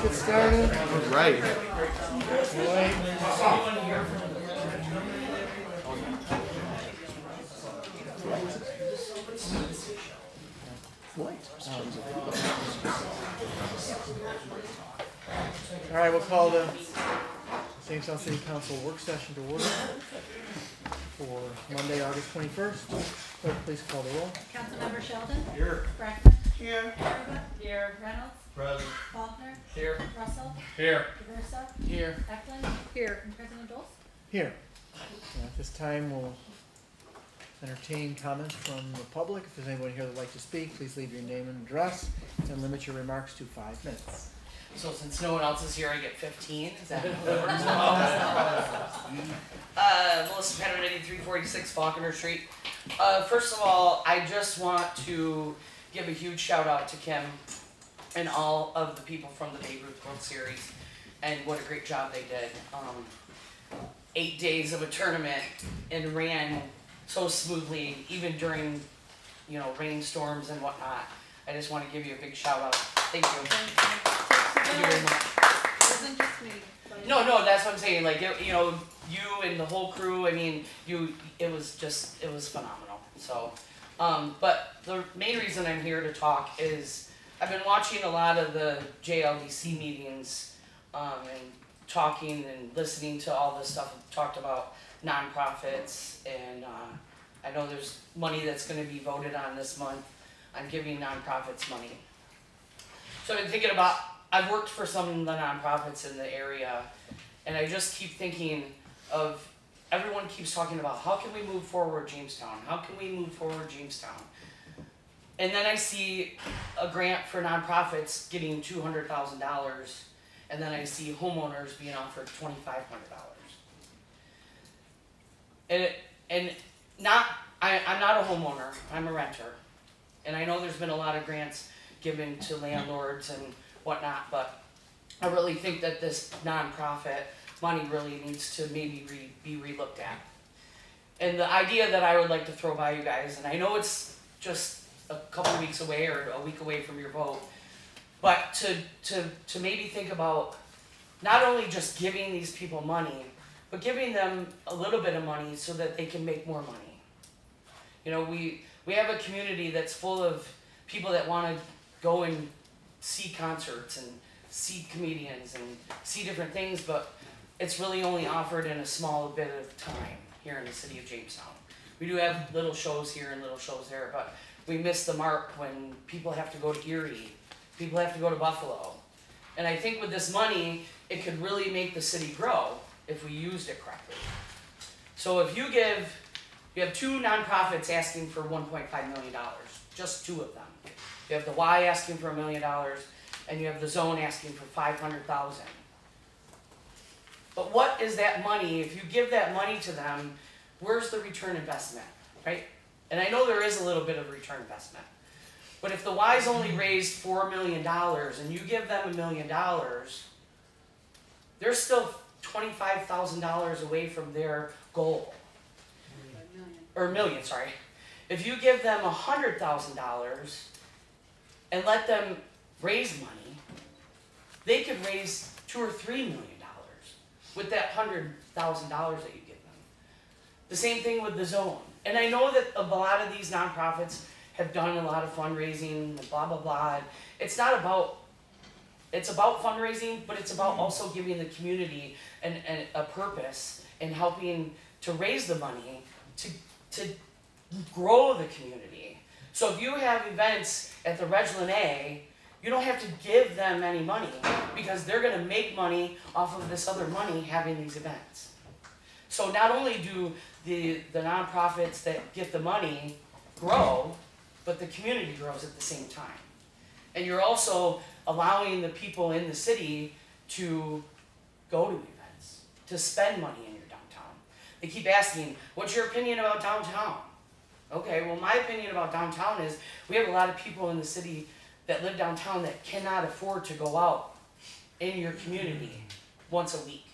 get started. All right. All right, we'll call the Jamestown City Council work session to order for Monday, August 21st. Clerk, please call the roll. Councilmember Sheldon. Here. Brackman. Here. Arba. Here. Reynolds. Present. Faulkner. Here. Russell. Here. Diversa. Here. Eklund. Here. And President Doles. Here. At this time, we'll entertain comments from the public. If there's anyone here that'd like to speak, please leave your name and address and limit your remarks to 5 minutes. So since no one else is here, I get 15. Is that how that works? Melissa Penner, 8346 Faulkner Street. First of all, I just want to give a huge shout out to Kim and all of the people from the Babe Ruth World Series, and what a great job they did. 8 days of a tournament and ran so smoothly, even during, rainstorms and whatnot. I just want to give you a big shout out. Thank you. Thank you very much. It wasn't just me. But No, that's what I'm saying. Like, you and the whole crew. I mean, it was phenomenal. So, but the main reason I'm here to talk is I've been watching a lot of the JLDC meetings, and talking and listening to all this stuff talked about nonprofits, and I know there's money that's going to be voted on this month on giving nonprofits money. So I've been thinking about, I've worked for some of the nonprofits in the area, and I just keep thinking of, everyone keeps talking about, how can we move forward Jamestown? How can we move forward Jamestown? And then I see a grant for nonprofits getting $200,000, and then I see homeowners being offered $2,500. I'm not a homeowner, I'm a renter. And I know there's been a lot of grants given to landlords and whatnot, but I really think that this nonprofit money really needs to maybe be relooked at. And the idea that I would like to throw by you guys, and I know it's just a couple weeks away or a week away from your vote, but to maybe think about not only just giving these people money, but giving them a little bit of money so that they can make more money. We have a community that's full of people that want to go and see concerts and see comedians and see different things, but it's really only offered in a small bit of time here in the city of Jamestown. We do have little shows here and little shows there, but we miss the mark when people have to go to Erie, people have to go to Buffalo. And I think with this money, it could really make the city grow if we used it correctly. So if you have 2 nonprofits asking for $1.5 million, just 2 of them. You have the Y asking for $1 million, and you have the Zone asking for $500,000. But what is that money? If you give that money to them, where's the return investment, right? And I know there is a little bit of return investment. But if the Y's only raised $4 million and you give them $1 million, they're still $25,000 away from their goal. Or $1 million, sorry. If you give them $100,000 and let them raise money, they could raise $2 or $3 million with that $100,000 that you give them. The same thing with the Zone. And I know that a lot of these nonprofits have done a lot of fundraising and blah, blah, blah. It's about fundraising, but it's about also giving the community a purpose and helping to raise the money to grow the community. So if you have events at the Reglan A, you don't have to give them any money because they're going to make money off of this other money having these events. So not only do the nonprofits that get the money grow, but the community grows at the same time. And you're also allowing the people in the city to go to events, to spend money in your downtown. They keep asking, what's your opinion about downtown? Okay, well my opinion about downtown is we have a lot of people in the city that live downtown that cannot afford to go out in your community once a week.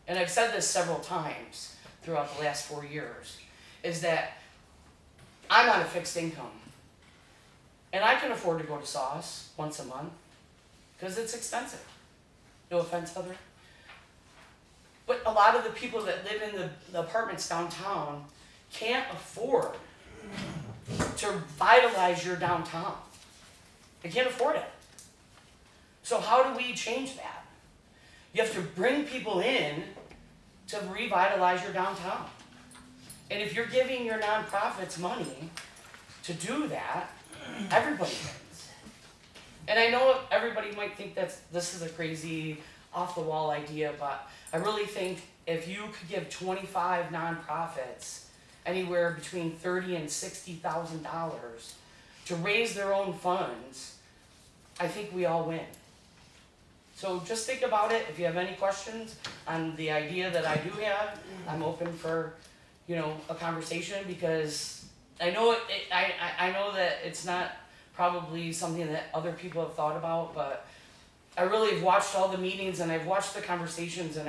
And I've said this several times throughout the last 4 years, is that I'm on a fixed income. And I can afford to go to Sauce once a month. because it's expensive. No offense, Heather. But a lot of the people that live in the apartments downtown can't afford to vitalize your downtown. They can't afford it. So how do we change that? You have to bring people in to revitalize your downtown. And if you're giving your nonprofits money to do that, everybody wins. And I know everybody might think this is a crazy, off-the-wall idea, but I really think if you could give 25 nonprofits anywhere between $30,000 and $60,000 to raise their own funds, I think we all win. So just think about it. If you have any questions on the idea that I do have, I'm open for, a conversation, because I know I know that it's not probably something that other people have thought about, but I really have watched all the meetings and I've watched the conversations, and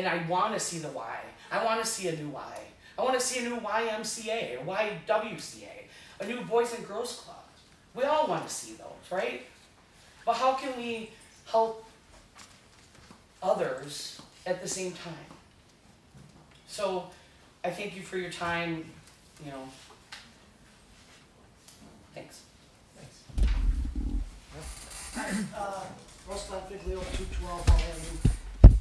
I want to see the why. I want to see a new why. I want to see a new YMCA, a YWCA, a new Boys and Girls Club. We all want to see those, right? But how can we help others at the same time? So I thank you for your time, thanks. Rustin Figlio, 212 Avenue.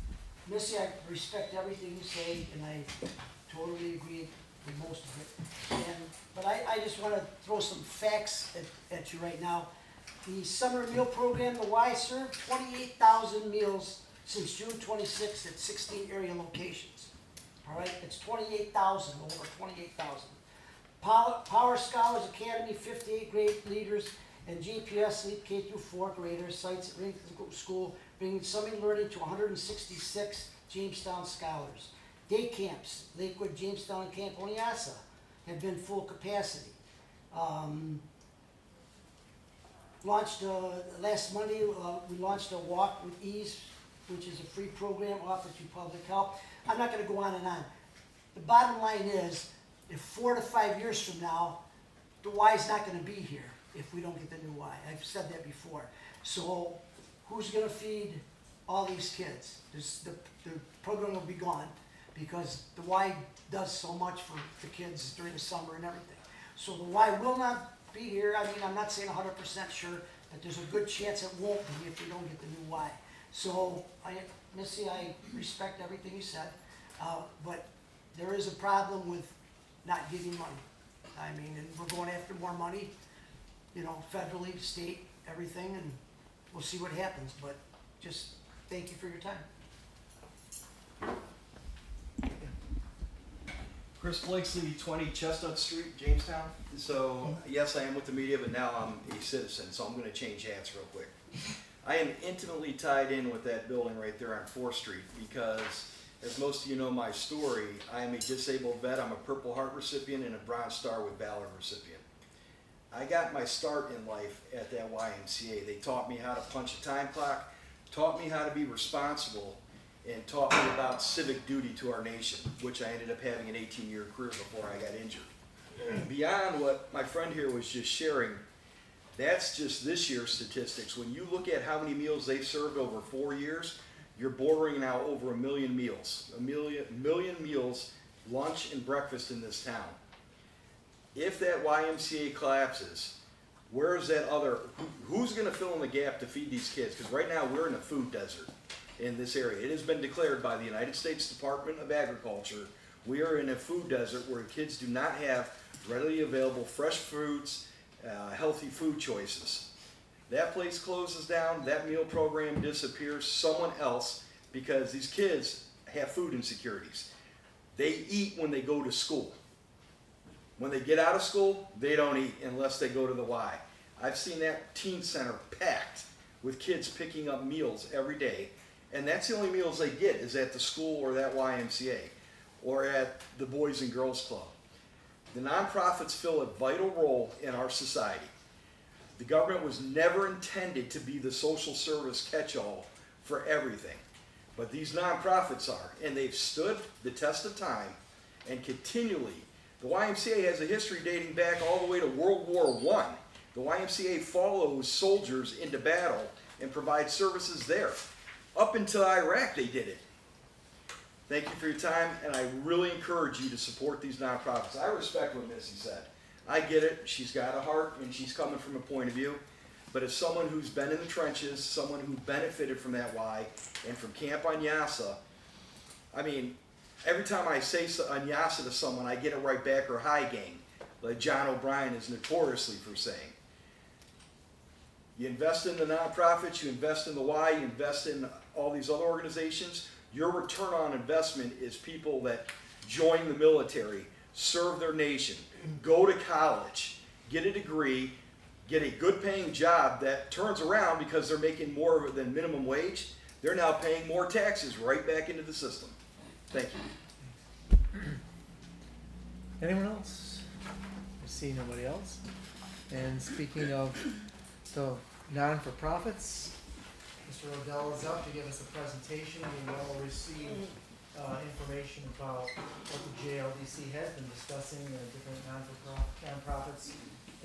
Missy, I respect everything you say, and I totally agree with most of it. But I just want to throw some facts at you right now. The summer meal program, the Y, served 28,000 meals since June 26th at 16 area locations. All right, it's 28,000, over 28,000. Power Scholars Academy, 58 grade leaders, and GPS Elite K through 4 graders, sites at Rington School, bringing summer learning to 166 Jamestown scholars. Day camps, Lakewood, Jamestown, and Camp Onyasa have been full capacity. Launched last Monday, we launched a Walk with Ease, which is a free program offered to public health. I'm not going to go on and on. The bottom line is, if 4 to 5 years from now, the Y is not going to be here if we don't get the new Y. I've said that before. So who's going to feed all these kids? The program will be gone because the Y does so much for the kids during the summer and everything. So the Y will not be here. I mean, I'm not saying 100% sure, but there's a good chance it won't be if we don't get the new Y. So, Missy, I respect everything you said, but there is a problem with not giving money. I mean, and we're going after more money, federally, state, everything, and we'll see what happens. But just thank you for your time. Chris Blakesley, 20 Chestnut Street, Jamestown. So, yes, I am with the media, but now I'm a citizen, so I'm going to change hats real quick. I am intimately tied in with that building right there on 4th Street because, as most of you know my story, I am a disabled vet. I'm a Purple Heart recipient and a Bronze Star with Valor recipient. I got my start in life at that YMCA. They taught me how to punch a time clock, taught me how to be responsible, and taught me about civic duty to our nation, which I ended up having an 18-year career before I got injured. Beyond what my friend here was just sharing, that's just this year's statistics. When you look at how many meals they've served over 4 years, you're bordering now over 1 million meals. A million meals, lunch and breakfast in this town. If that YMCA collapses, where is that other, who's going to fill in the gap to feed these kids? Because right now we're in a food desert in this area. It has been declared by the United States Department of Agriculture, we are in a food desert where kids do not have readily available fresh fruits, healthy food choices. That place closes down, that meal program disappears, someone else, because these kids have food insecurities. They eat when they go to school. When they get out of school, they don't eat unless they go to the Y. I've seen that teen center packed with kids picking up meals every day, and that's the only meals they get is at the school or that YMCA or at the Boys and Girls Club. The nonprofits fill a vital role in our society. The government was never intended to be the social service catch-all for everything, but these nonprofits are, and they've stood the test of time and continually. The YMCA has a history dating back all the way to World War I. The YMCA follows soldiers into battle and provide services there. Up until Iraq, they did it. Thank you for your time, and I really encourage you to support these nonprofits. I respect what Missy said. I get it, she's got a heart, and she's coming from a point of view. But as someone who's been in the trenches, someone who benefited from that Y, and from Camp Anyasa, I mean, every time I say Anyasa to someone, I get it right back, or High Gang, like John O'Brien is notoriously for saying. You invest in the nonprofits, you invest in the Y, you invest in all these other organizations, your return on investment is people that join the military, serve their nation, go to college, get a degree, get a good paying job that turns around because they're making more than minimum wage. They're now paying more taxes right back into the system. Thank you. Anyone else? I see nobody else. And speaking of the non-for-profits, Mr. Odell is up to give us a presentation. We all received information about what the JLDC has been discussing, different non-profits,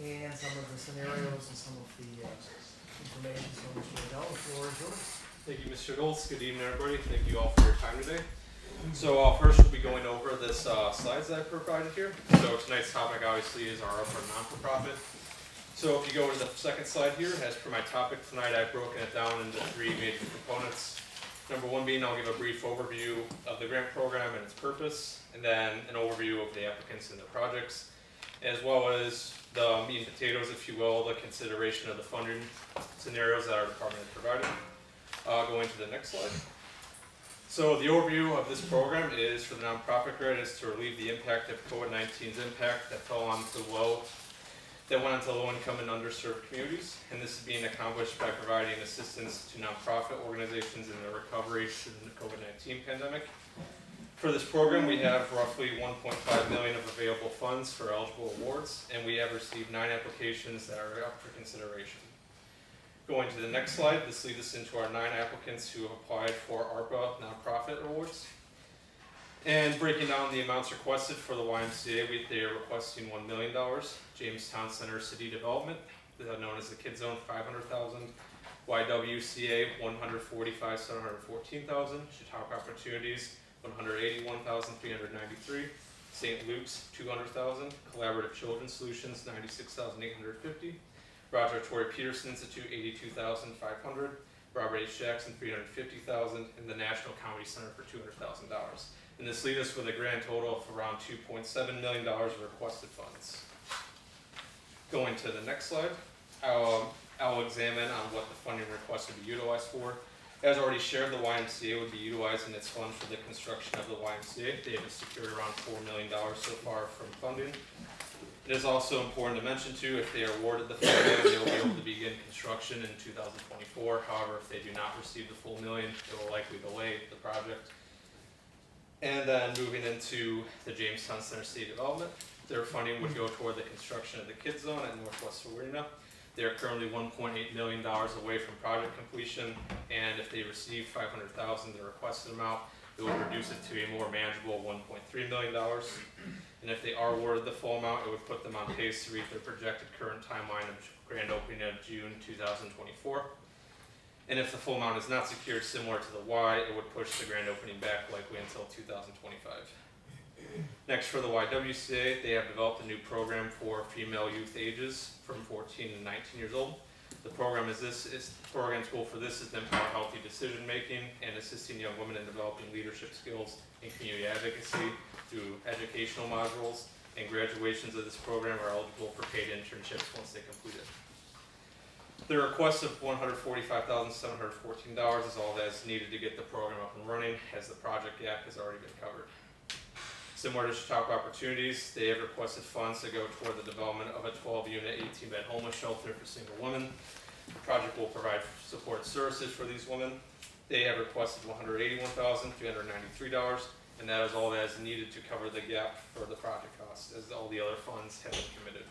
and some of the scenarios and some of the information. So, Mr. Odell, the floor is yours. Thank you, Mr. Dolz. Good evening, everybody. Thank you all for your time today. So first we'll be going over this slides that I provided here. So tonight's topic obviously is our upper non-for-profit. So if you go to the second slide here, as per my topic tonight, I've broken it down into 3 major components. Number 1 being I'll give a brief overview of the grant program and its purpose, and then an overview of the applicants and the projects, as well as the meat and potatoes, if you will, the consideration of the funding scenarios that our department has provided. Going to the next slide. So the overview of this program is for the nonprofit grant is to relieve the impact of COVID-19's impact that went onto low-income and underserved communities, and this is being accomplished by providing assistance to nonprofit organizations in their recovery from the COVID-19 pandemic. For this program, we have roughly $1.5 million of available funds for eligible awards, and we have received 9 applications that are up for consideration. Going to the next slide, this leads us into our 9 applicants who have applied for ARPA nonprofit awards. And breaking down the amounts requested for the YMCA, they are requesting $1 million. Jamestown Center City Development, known as the Kid Zone, $500,000. YWCA, $145,714,000. Chautauqua Opportunities, $181,393. St. Luke's, $200,000. Collaborative Children's Solutions, $96,850. Roger Torrey Peterson Institute, $82,500. Robert H. Jackson, $350,000, and the National Comedy Center for $200,000. And this leaves us with a grand total of around $2.7 million of requested funds. Going to the next slide, I'll examine on what the funding request would be utilized for. As already shared, the YMCA would be utilizing its funds for the construction of the YMCA. They have secured around $4 million so far from funding. It is also important to mention too, if they are awarded the full million, they will be able to begin construction in 2024. However, if they do not receive the full million, it will likely delay the project. And then moving into the Jamestown Center City Development, their funding would go toward the construction of the Kids Zone at Northwest Arena. They are currently $1.8 million away from project completion, and if they receive $500,000, the requested amount, it would reduce it to a more manageable $1.3 million. And if they are awarded the full amount, it would put them on pace to reach their projected current timeline of grand opening of June 2024. And if the full amount is not secured, similar to the Y, it would push the grand opening back likely until 2025. Next, for the YWCA, they have developed a new program for female youth ages from 14 to 19 years old. The program's goal for this is to empower healthy decision making and assisting young women in developing leadership skills and community advocacy through educational modules, and graduations of this program are eligible for paid internships once they complete it. The request of $145,714 is all that is needed to get the program up and running, as the project gap has already been covered. Similar to Chautauqua Opportunities, they have requested funds to go toward the development of a 12-unit, 18-bed homeless shelter for single women. The project will provide support services for these women. They have requested $181,393, and that is all that is needed to cover the gap for the project cost, as all the other funds have been committed.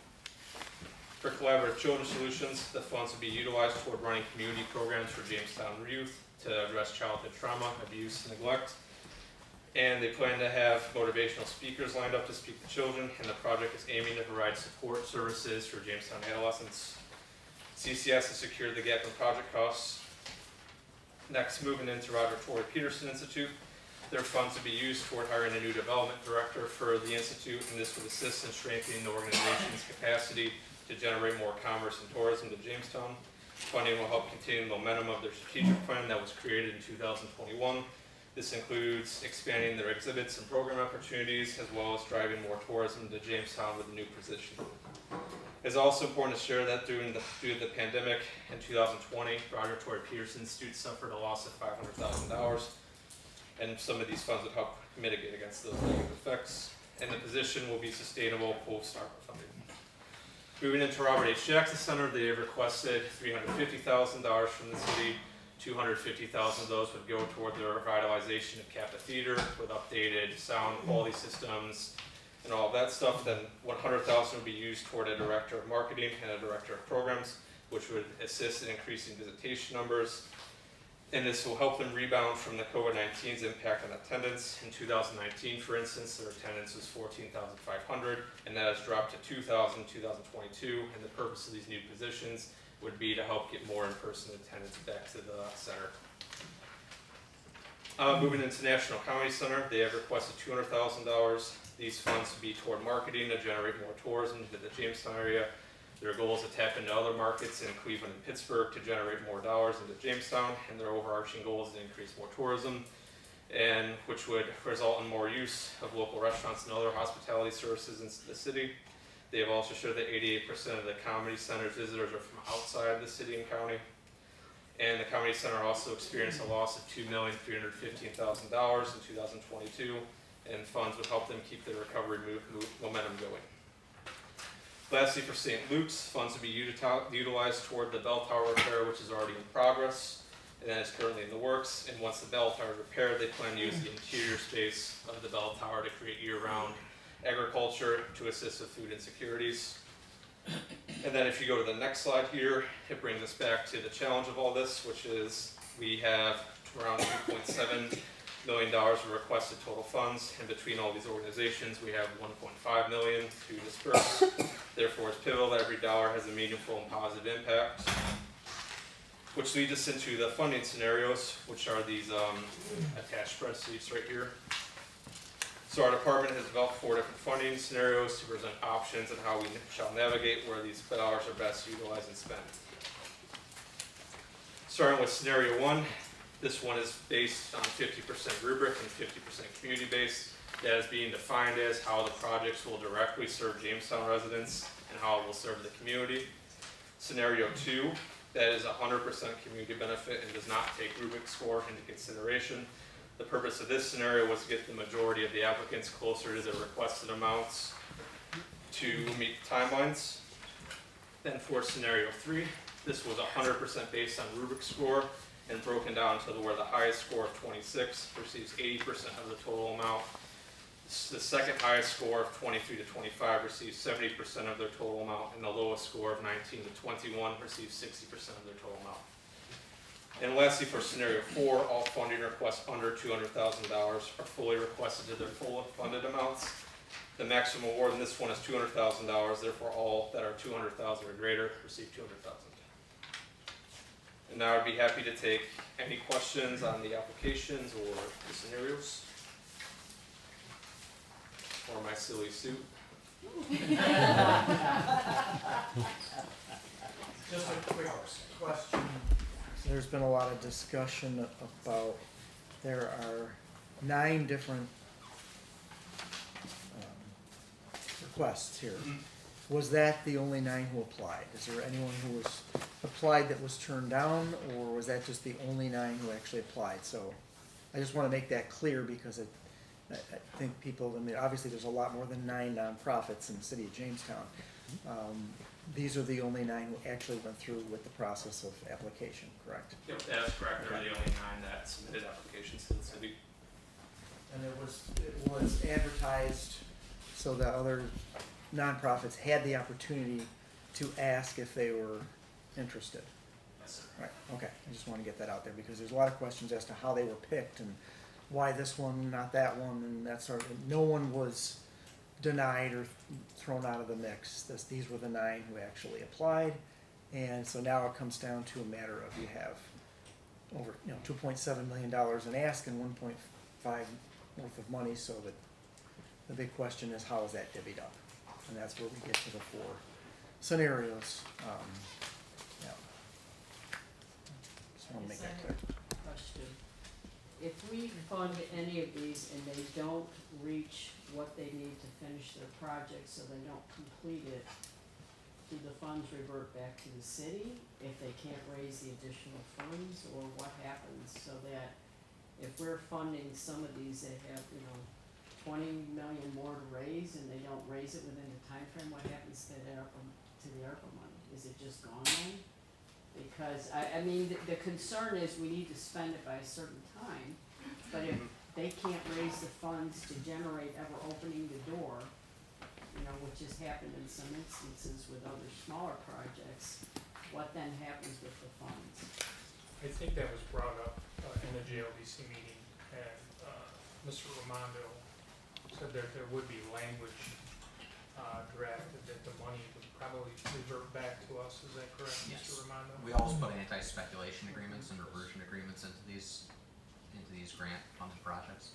For Collaborative Children's Solutions, the funds will be utilized toward running community programs for Jamestown youth to address childhood trauma, abuse, and neglect. And they plan to have motivational speakers lined up to speak to children, and the project is aiming to provide support services for Jamestown adolescents. CCS has secured the gap in project costs Next, moving into Roger Tory Peterson Institute. Their funds would be used toward hiring a new development director for the Institute, and this would assist in strengthening the organization's capacity to generate more commerce and tourism to Jamestown. Funding will help continue the momentum of their strategic plan that was created in 2021. This includes expanding their exhibits and program opportunities, as well as driving more tourism to Jamestown with a new position. It's also important to share that due to the pandemic in 2020, Roger Tory Peterson Institute suffered a loss of $500,000, and some of these funds would help mitigate against those negative effects, and the position will be sustainable post-ARPA funding. Moving into Robert H. Jackson Center, they have requested $350,000 from the city. $250,000 of those would go toward the revitalization of Kappa Theater with updated sound quality systems and all of that stuff. Then $100,000 would be used toward a director of marketing and a director of programs, which would assist in increasing visitation numbers. And this will help them rebound from the COVID-19's impact on attendance. In 2019, for instance, their attendance was 14,500, and that has dropped to 2,000 in 2022. And the purpose of these new positions would be to help get more in-person attendance back to the center. Moving into National Comedy Center, they have requested $200,000. These funds would be toward marketing to generate more tourism to the Jamestown area. Their goal is to tap into other markets in Cleveland and Pittsburgh to generate more dollars into Jamestown, and their overarching goal is to increase more tourism, and which would result in more use of local restaurants and other hospitality services in the city. They have also showed that 88% of the Comedy Center's visitors are from outside the city and county. And the Comedy Center also experienced a loss of $2,315,000 in 2022, and funds would help them keep the recovery momentum going. Lastly, for St. Luke's, funds would be utilized toward the bell tower repair, which is already in progress, and that is currently in the works. And once the bell tower is repaired, they plan to use the interior space of the bell tower to create year-round agriculture to assist with food insecurities. And then if you go to the next slide here, it brings us back to the challenge of all this, which is we have around $2.7 million of requested total funds, and between all these organizations we have $1.5 million to disperse. Therefore, it's pivotal that every dollar has a meaningful and positive impact, which leads us into the funding scenarios, which are these attached spreadsheets right here. So our department has developed 4 different funding scenarios to present options on how we shall navigate where these dollars are best utilized and spent. Starting with scenario 1, this one is based on 50% rubric and 50% community based. That is being defined as how the projects will directly serve Jamestown residents and how it will serve the community. Scenario 2, that is 100% community benefit and does not take rubric score into consideration. The purpose of this scenario was to get the majority of the applicants closer to the requested amounts to meet timelines. Then for scenario 3, this was 100% based on rubric score and broken down to where the highest score of 26 receives 80% of the total amount. The second highest score of 23 to 25 receives 70% of their total amount, and the lowest score of 19 to 21 receives 60% of their total amount. And lastly, for scenario 4, all funding requests under $200,000 are fully requested to their full funded amounts. The maximum award in this one is $200,000, therefore all that are $200,000 or greater receive $200,000. And now I'd be happy to take any questions on the applications or the scenarios. Or my silly suit. Just a quick question. There's been a lot of discussion about, there are 9 different requests here. Was that the only 9 who applied? Is there anyone who was applied that was turned down, or was that just the only 9 who actually applied? So I just want to make that clear, because I think people, I mean, obviously there's a lot more than 9 nonprofits in the city of Jamestown. These are the only 9 who actually went through with the process of application, correct? Yep, that's correct. They're the only 9 that submitted applications to the city. And it was advertised so that other nonprofits had the opportunity to ask if they were interested. Yes, sir. Right, okay, I just want to get that out there, because there's a lot of questions as to how they were picked and why this one, not that one, and that sort of, no one was denied or thrown out of the mix. These were the 9 who actually applied, and so now it comes down to a matter of, you have over, $2.7 million in ask and 1.5 worth of money, so that the big question is, how is that divvied up? And that's where we get to the 4 scenarios. Yeah. Just want to make that clear. Question. If we fund any of these and they don't reach what they need to finish their project, so they don't complete it, do the funds revert back to the city if they can't raise the additional funds, or what happens? So that if we're funding some of these that have, 20 million more to raise and they don't raise it within the time frame, what happens to the ARPA money? Is it just gone then? Because, I mean, the concern is we need to spend it by a certain time, but if they can't raise the funds to generate ever opening the door, which has happened in some instances with other smaller projects, what then happens with the funds? I think that was brought up in the JLDC meeting, and Mr. Ramondo said that there would be language drafted that the money would probably revert back to us. Is that correct, Yes. Mr. Ramondo? We always put anti-speculation agreements and reversion agreements into these grant funded projects.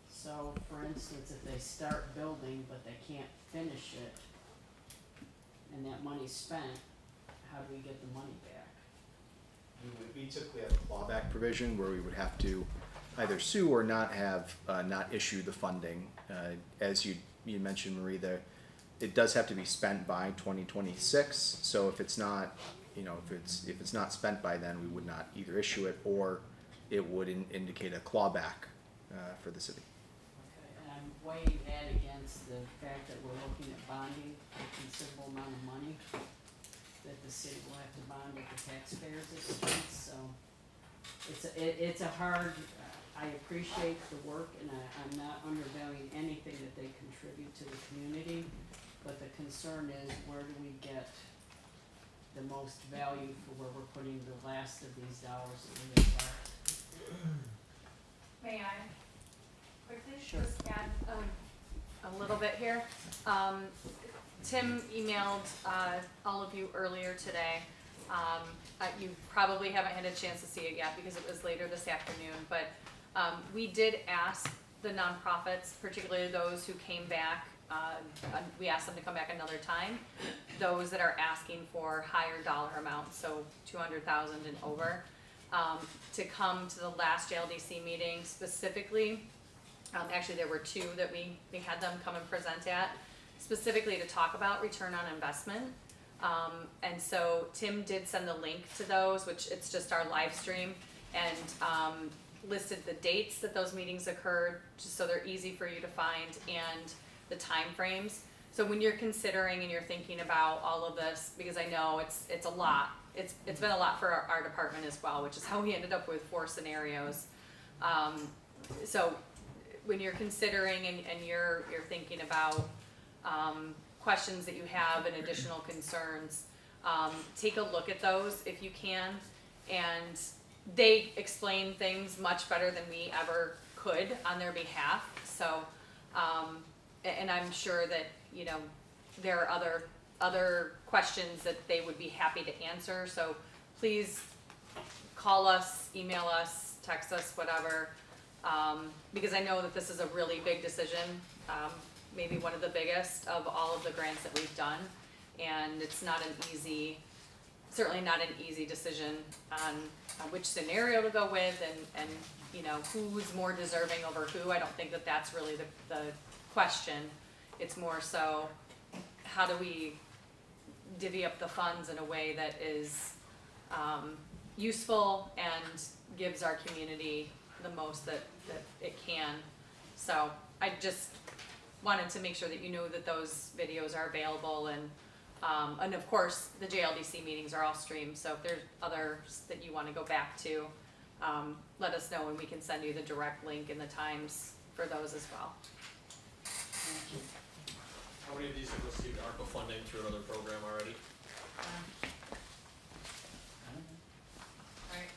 So, for instance, if they start building but they can't finish it, and that money's spent, how do we get the money back? We typically have a clawback provision where we would have to either sue or not issue the funding. As you mentioned, Marie, it does have to be spent by 2026. So if it's not, if it's not spent by then, we would not either issue it, or it would indicate a clawback for the city. Okay, and I'm weighing that against the fact that we're looking at bonding a considerable amount of money that the city will have to bond at the taxpayers' expense, so it's a hard, I appreciate the work, and I'm not undervaluing anything that they contribute to the community, but the concern is, where do we get the most value for where we're putting the last of these dollars that we have left? May I quickly Sure. just add a little bit here? Tim emailed all of you earlier today. You probably haven't had a chance to see it yet because it was later this afternoon, but we did ask the nonprofits, particularly those who came back, we asked them to come back another time, those that are asking for higher dollar amounts, so 200,000 and over, to come to the last JLDC meeting specifically. Actually, there were 2 that we had them come and present at, specifically to talk about return on investment. And so Tim did send the link to those, which it's just our live stream, and listed the dates that those meetings occurred, just so they're easy for you to find, and the time frames. So when you're considering and you're thinking about all of this, because I know it's a lot, it's been a lot for our department as well, which is how we ended up with 4 scenarios. So when you're considering and you're thinking about questions that you have and additional concerns, take a look at those if you can. And they explain things much better than we ever could on their behalf. So, and I'm sure that, there are other questions that they would be happy to answer. So please call us, email us, text us, whatever, because I know that this is a really big decision, maybe one of the biggest of all of the grants that we've done, and it's certainly not an easy decision on which scenario to go with, and who's more deserving over who. I don't think that that's really the question. It's more so, how do we divvy up the funds in a way that is useful and gives our community the most that it can. So I just wanted to make sure that you know that those videos are available, and of course the JLDC meetings are all streamed, so if there's others that you want to go back to, let us know and we can send you the direct link and the times for those as well. Thank you. How many of these have received ARPA funding through another program already? Right.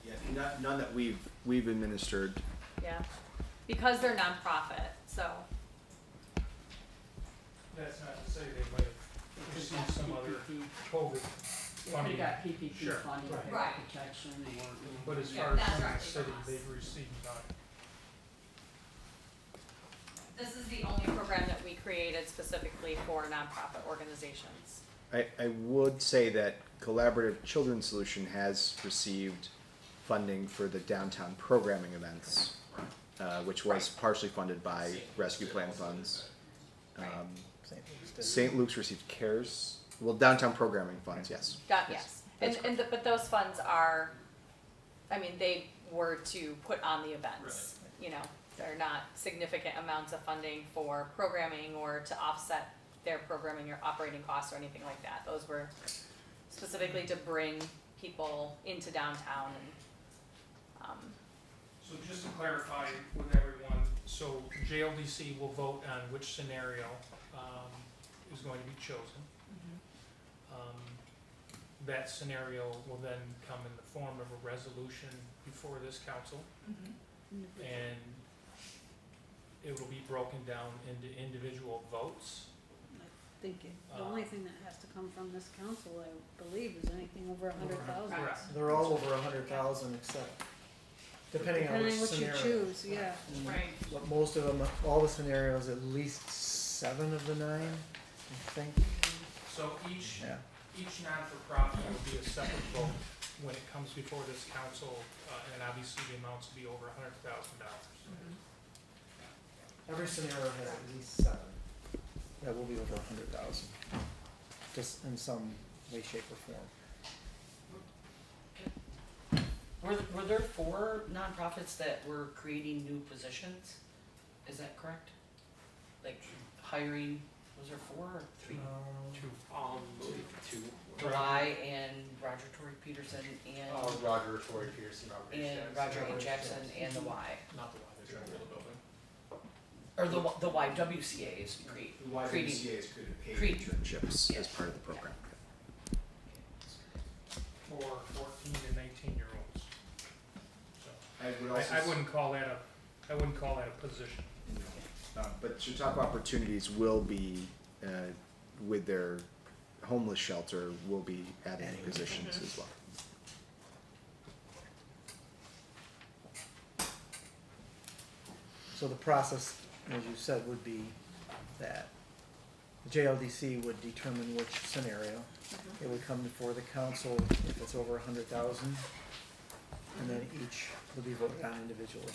Yeah, none that we've administered. Yeah, because they're nonprofit, so. That's not to say they might have received some other COVID If funding. they got PPP Sure. funding, Right. payroll protection, or. But as Yeah, far as not from the directly city, from us. they've received none. This is the only program that we created specifically for nonprofit organizations. I would say that Collaborative Children's Solution has received funding for the downtown programming events, which was partially funded by rescue plan funds. St. Luke's did. St. Luke's received CARES, well, downtown programming funds, yes. Yes, That's but those funds are, I mean, they were to put on the events, you know, they're not significant amounts of funding for programming or to offset their programming or operating costs or anything like that. Those were specifically to bring people into downtown and, So just to clarify with everyone, so JLDC will vote on which scenario, is going to be chosen. That scenario will then come in the form of a resolution before this council, and it will be broken down into individual votes. Thinking, the only thing that has to come from this council, I believe, is anything over 100,000. Correct. They're all over 100,000 except, depending on which Depending what you scenario. choose, yeah. And right. what most of them, all the scenarios, at least 7 of the 9, I think. So each Yeah. non-for-profit will be a separate vote when it comes before this council, and obviously the amounts will be over $100,000. Every scenario has at least 7 that will be over 100,000, just in some way, shape, or form. Were there 4 nonprofits that were creating new positions? Is that correct? Like hiring, was there 4 or 3? Two. The Y and Roger Tory Peterson and Roger, Tory, Pearson, Robert H. and Jackson. Roger A. Jackson and the Y. Not the one that's trying to build a building. Or the YWCA is creating. The YMCA is paid Creed. internships Yeah. as part of the program. For 14 to 19-year-olds. So I would I wouldn't call that a position. But Chautauqua Opportunities will be, with their homeless shelter, will be adding positions as well. So the process, as you said, would be that the JLDC would determine which scenario. It would come before the council if it's over 100,000, and then each would be voted on individually.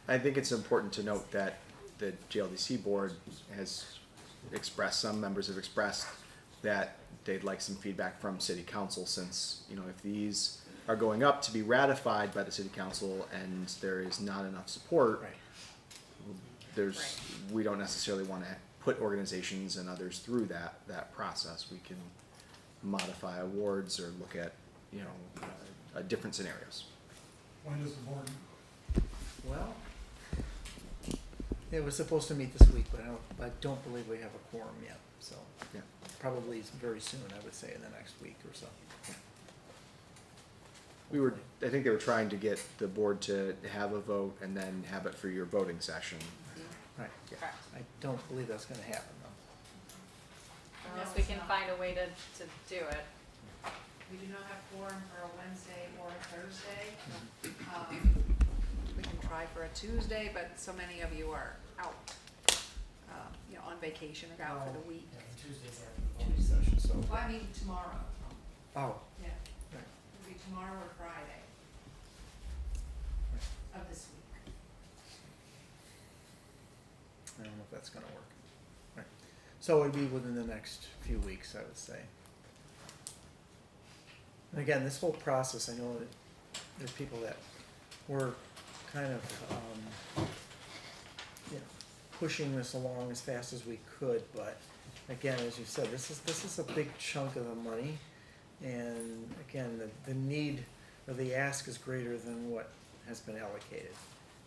I think it's important to note that the JLDC board has expressed, some members have expressed that they'd like some feedback from city council, since, you know, if these are going up to be ratified by the city council and there is not enough support, Right. we don't necessarily want to put organizations and others through that process. We can modify awards or look at, you know, different scenarios. When does the board, Well, it was supposed to meet this week, but I don't believe we have a quorum yet, so. Yeah. Probably very soon, I would say, in the next week or so. I think they were trying to get the board to have a vote and then have it for your voting session. Right. Correct. I don't believe that's gonna happen, though. Unless we can find a way to do it. We do not have quorum for a Wednesday or a Thursday. We can try for a Tuesday, but so many of you are out, on vacation or out for the week. Tuesdays after the voting session, so. Well, I mean tomorrow, Oh, yeah. Right. It'll be tomorrow or Friday of this week. I don't know if that's gonna work. Right. So it'd be within the next few weeks, I would say. And again, this whole process, I know that there's people that were kind of, pushing this along as fast as we could, but again, as you said, this is a big chunk of the money. And again, the need or the ask is greater than what has been allocated.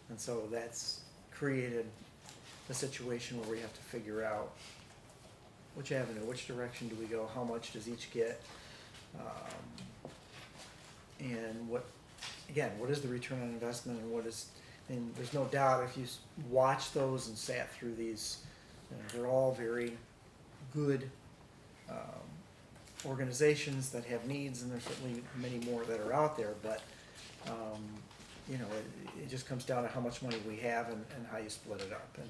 And so that's created a situation where we have to figure out which avenue, which direction do we go, how much does each get? And what is the return on investment, and there's no doubt if you watch those and sat through these, they're all very good organizations that have needs, and there's certainly many more that are out there, but, you know, it just comes down to how much money we have and how you split it up and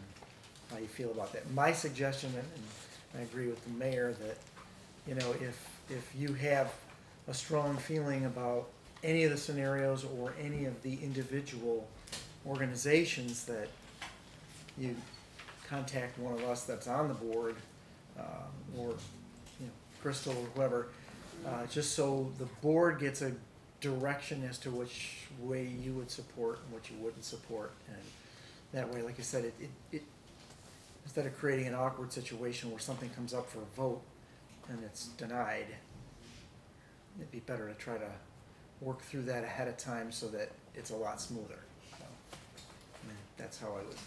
how you feel about that. My suggestion, and I agree with the mayor, that, you know, if you have a strong feeling about any of the scenarios or any of the individual organizations, that you contact one of us that's on the board, or, you know, Crystal or whoever, just so the board gets a direction as to which way you would support and what you wouldn't support. And that way, like I said, it instead of creating an awkward situation where something comes up for a vote and it's denied, it'd be better to try to work through that ahead of time so that it's a lot smoother. So, I mean, that's how I would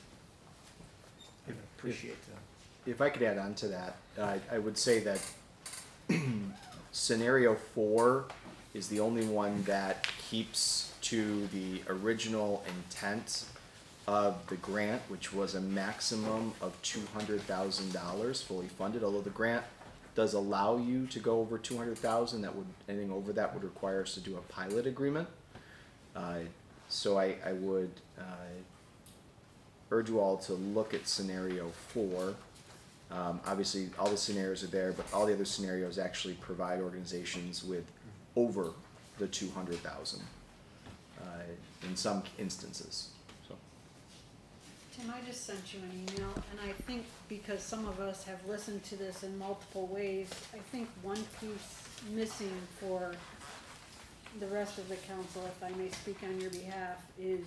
appreciate that. If I could add on to that, I would say that scenario 4 is the only one that keeps to the original intent of the grant, which was a maximum of $200,000 fully funded, although the grant does allow you to go over 200,000. That would, anything over that would require us to do a pilot agreement. So I would urge you all to look at scenario 4. Obviously, all the scenarios are there, but all the other scenarios actually provide organizations with over the 200,000 in some instances. So. Tim, I just sent you an email, and I think because some of us have listened to this in multiple ways, I think one piece missing for the rest of the council, if I may speak on your behalf, is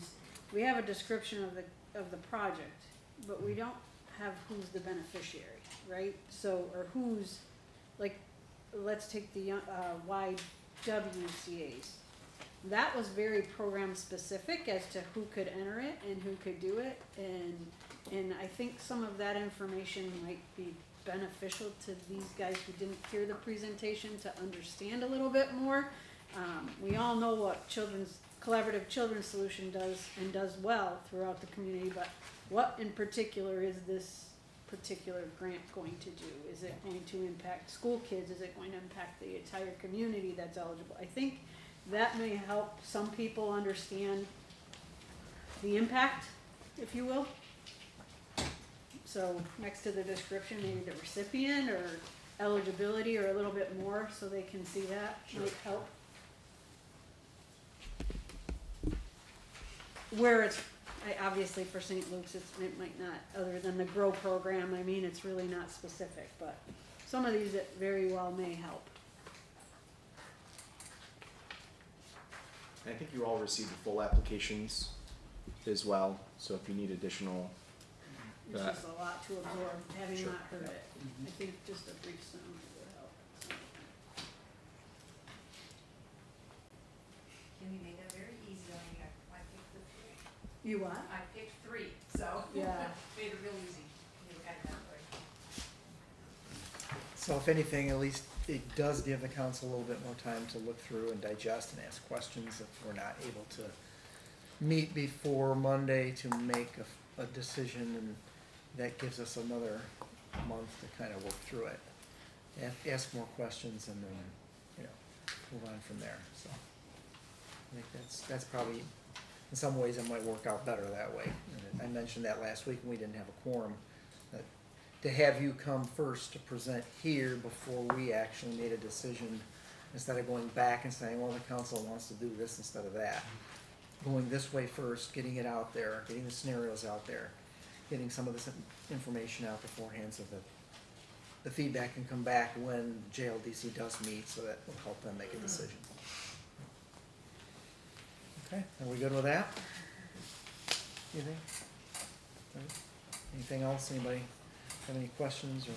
we have a description of the project, but we don't have who's the beneficiary, right? So, or who's, like, let's take the YWCAs. That was very program specific as to who could enter it and who could do it, and I think some of that information might be beneficial to these guys who didn't hear the presentation to understand a little bit more. We all know what Collaborative Children's Solution does and does well throughout the community, but what in particular is this particular grant going to do? Is it going to impact school kids? Is it going to impact the entire community that's eligible? I think that may help some people understand the impact, if you will. So next to the description, maybe the recipient or eligibility or a little bit more so they can see that might help. Where it's, obviously for St. Luke's, it might not, other than the GROW program, I mean, it's really not specific, but some of these it very well may help. I think you all received the full applications as well, so if you need additional. It's just a lot to absorb, having Sure. not heard it. I think just a brief summary would help. Can we make that very easy on you? I picked the 3. You what? I picked 3, so Yeah. made it real easy. You look at it that way. So if anything, at least it does give the council a little bit more time to look through and digest and ask questions if we're not able to meet before Monday to make a decision, and that gives us another month to kind of work through it. Ask more questions and then, you know, move on from there, so. I think that's probably, in some ways it might work out better that way. And I mentioned that last week when we didn't have a quorum, that to have you come first to present here before we actually made a decision, instead of going back and saying, well, the council wants to do this instead of that. Going this way first, getting it out there, getting the scenarios out there, getting some of this information out beforehand so that the feedback can come back when JLDC does meet, so that will help them make a decision. Okay, are we good with that? Anything? Anything else? Anybody have any questions or?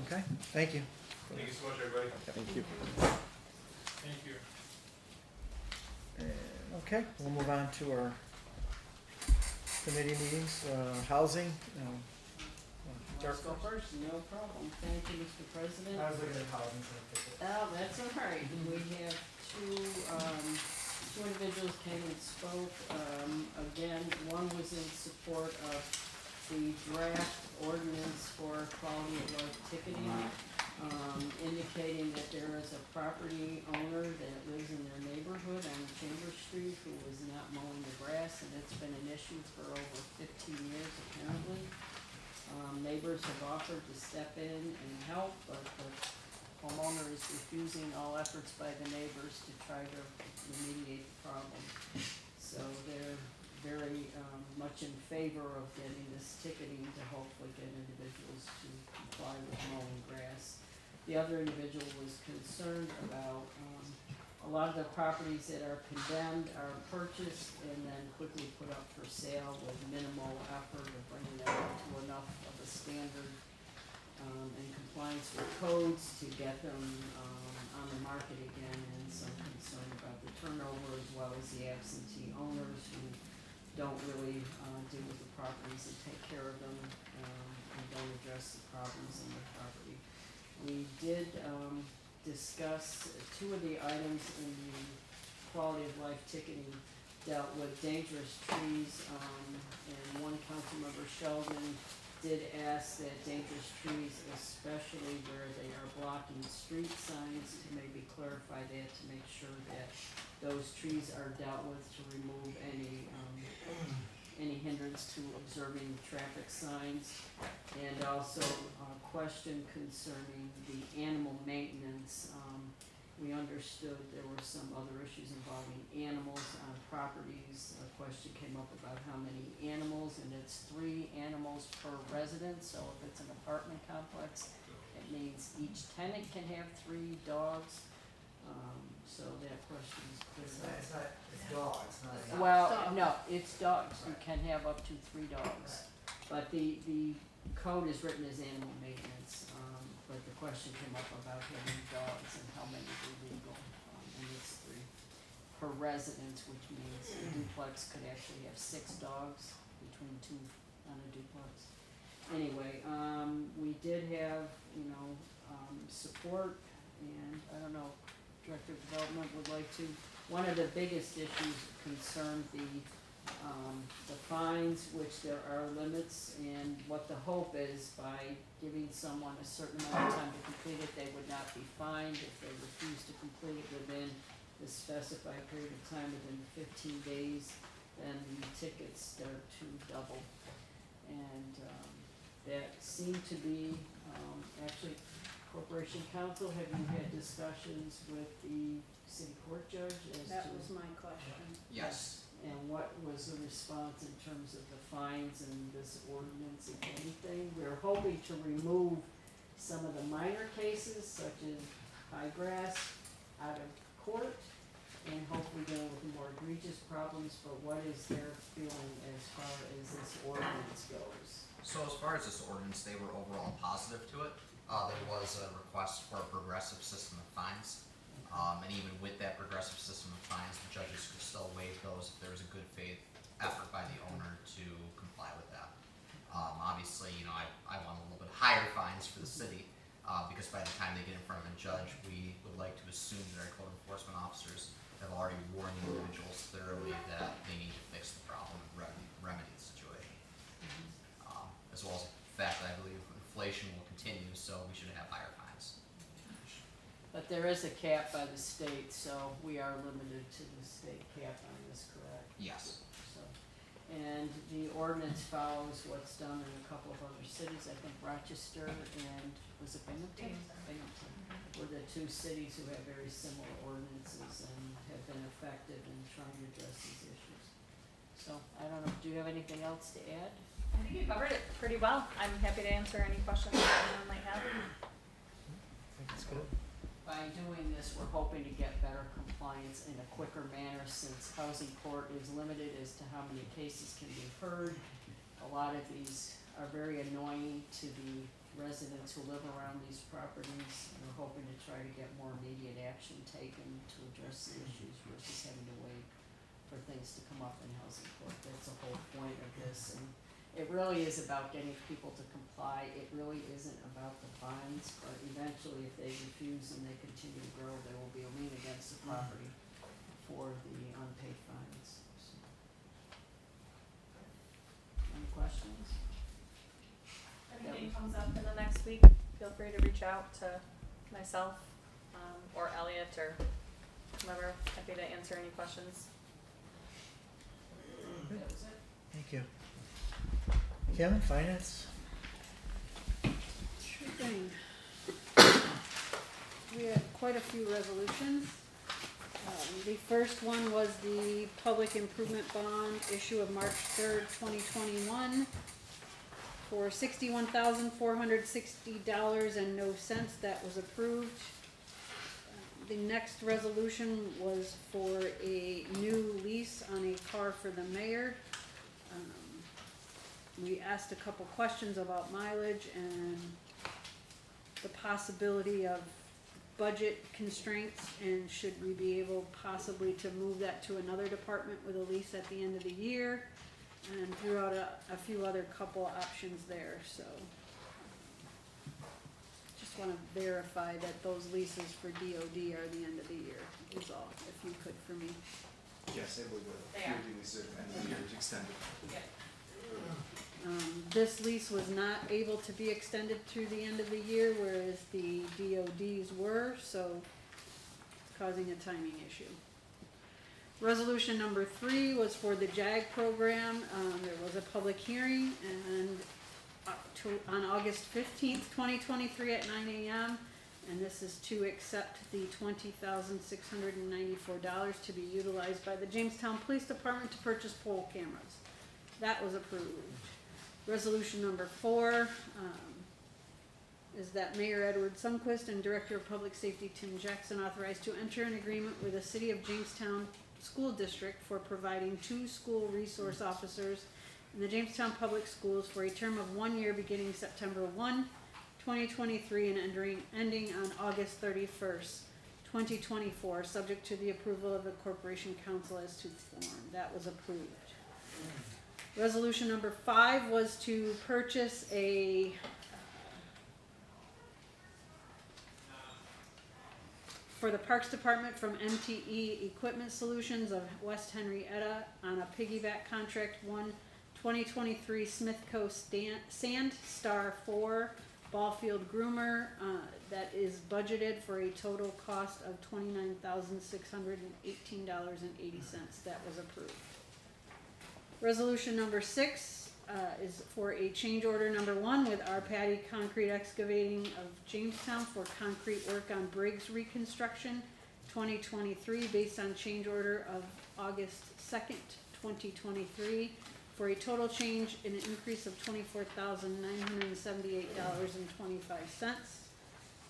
Okay, thank you. Thank you so much, everybody. Thank you. Thank you. Okay, we'll move on to our committee meetings, housing. Let's go first, no problem. Thank you, Mr. President. I was looking at housing. Oh, that's all right. We have two individuals came and spoke. Again, one was in support of the draft ordinance for quality of life ticketing, indicating that there is a property owner that lives in their neighborhood on Chambers Street who is not mowing the grass, and it's been an issue for over 15 years apparently. Neighbors have offered to step in and help, but the homeowner is refusing all efforts by the neighbors to try to remediate the problem. So they're very much in favor of getting this ticketing to hopefully get individuals to comply with mowing grass. The other individual was concerned about a lot of the properties that are condemned are purchased and then quickly put up for sale with minimal effort of bringing them up to enough of a standard in compliance with codes to get them on the market again, and some concern about the turnover as well as the absentee owners who don't really deal with the properties and take care of them and don't address the problems in the property. We did discuss two of the items in the quality of life ticketing dealt with dangerous trees, and one council member, Sheldon, did ask that dangerous trees, especially where they are blocking street signs, to maybe clarify that to make sure that those trees are dealt with to remove any hindrance to observing traffic signs. And also a question concerning the animal maintenance. We understood there were some other issues involving animals on properties. A question came up about how many animals, and it's 3 animals per resident. So if it's an apartment complex, it means each tenant can have 3 dogs. So that question is clear. It's dogs, not. Well, no, it's dogs. You can have up to 3 dogs. But the code is written as animal maintenance, but the question came up about having dogs and how many were legal. And it's 3 per residence, which means a duplex could actually have 6 dogs between 2 on a duplex. Anyway, we did have, support, and I don't know, Director of Development would like to. One of the biggest issues concerned the fines, which there are limits, and what the hope is by giving someone a certain amount of time to complete it, they would not be fined. If they refuse to complete it within the specified period of time, within 15 days, then the tickets start to double. And that seemed to be, actually, Corporation Council, have you had discussions with the city court judge as to? That was my question. Yes. And what was the response in terms of the fines and this ordinance, if anything? We're hoping to remove some of the minor cases, such as high grass, out of court, and hopefully dealing with the more egregious problems, but what is their feeling as far as this ordinance goes? So as far as this ordinance, they were overall positive to it. There was a request for a progressive system of fines. And even with that progressive system of fines, the judges could still waive those if there was a good faith effort by the owner to comply with that. Obviously, I want a little bit higher fines for the city, because by the time they get in front of the judge, we would like to assume that our code enforcement officers have already warned the individuals thoroughly that they need to fix the problem and remedy the situation. As well as the fact that I believe inflation will continue, so we should have higher fines. But there is a cap by the state, so we are limited to the state cap on this, correct? Yes. So, and the ordinance follows what's done in a couple of other cities. I think Rochester and, was it Binghamton? Binghamton were the 2 cities who have very similar ordinances and have been effective in trying to address these issues. So, I don't know, do you have anything else to add? I think you covered it pretty well. I'm happy to answer any questions that anyone might have. I think it's good. By doing this, we're hoping to get better compliance in a quicker manner, since housing court is limited as to how many cases can be heard. A lot of these are very annoying to the residents who live around these properties. And we're hoping to try to get more immediate action taken to address the issues versus having to wait for things to come up in housing court. That's the whole point of this. And it really is about getting people to comply. It really isn't about the fines, but eventually if they refuse and they continue to grow, there will be a lien against the property for the unpaid fines. So. Any questions? comes up in the next week, feel free to reach out to myself, or Elliot, or whoever, happy to answer any questions. That was it. Thank you. Kevin, finance? Sure thing. We had quite a few resolutions. The first one was the public improvement bond issue of March 3rd, 2021 for $61,460 and no cents. That was approved. The next resolution was for a new lease on a car for the mayor. We asked a couple questions about mileage and the possibility of budget constraints, and should we be able possibly to move that to another department with a lease at the end of the year, and threw out a few other couple options there, so. Just wanna verify that those leases for DOD are the end of the year, is all, if you could for me. Yes, they will. They are. And the year is extended. This lease was not able to be extended through the end of the year, whereas the DODs were, so it's causing a timing issue. Resolution number 3 was for the JAG program. There was a public hearing and on August 15th, 2023 at 9 a.m. And this is to accept the $20,694 to be utilized by the Jamestown Police Department to purchase pole cameras. That was approved. Resolution number 4 is that Mayor Edward Sundquist and Director of Public Safety Tim Jackson authorized to enter an agreement with the City of Jamestown School District for providing 2 school resource officers in the Jamestown Public Schools for a term of 1 year beginning September 1, 2023 and ending on August 31st, 2024, subject to the approval of the Corporation Council as to form. That was approved. Resolution number 5 was to purchase for the Parks Department from MTE Equipment Solutions of West Henrietta on a piggyback contract 2023 Smithco Sandstar 4 ball field groomer that is budgeted for a total cost of $29,618.80. That was approved. Resolution number 6 is for a change order number 1 with R. Patty Concrete Excavating of Jamestown for concrete work on Briggs reconstruction 2023 based on change order of August 2nd, 2023 for a total change in an increase of $24,978.25.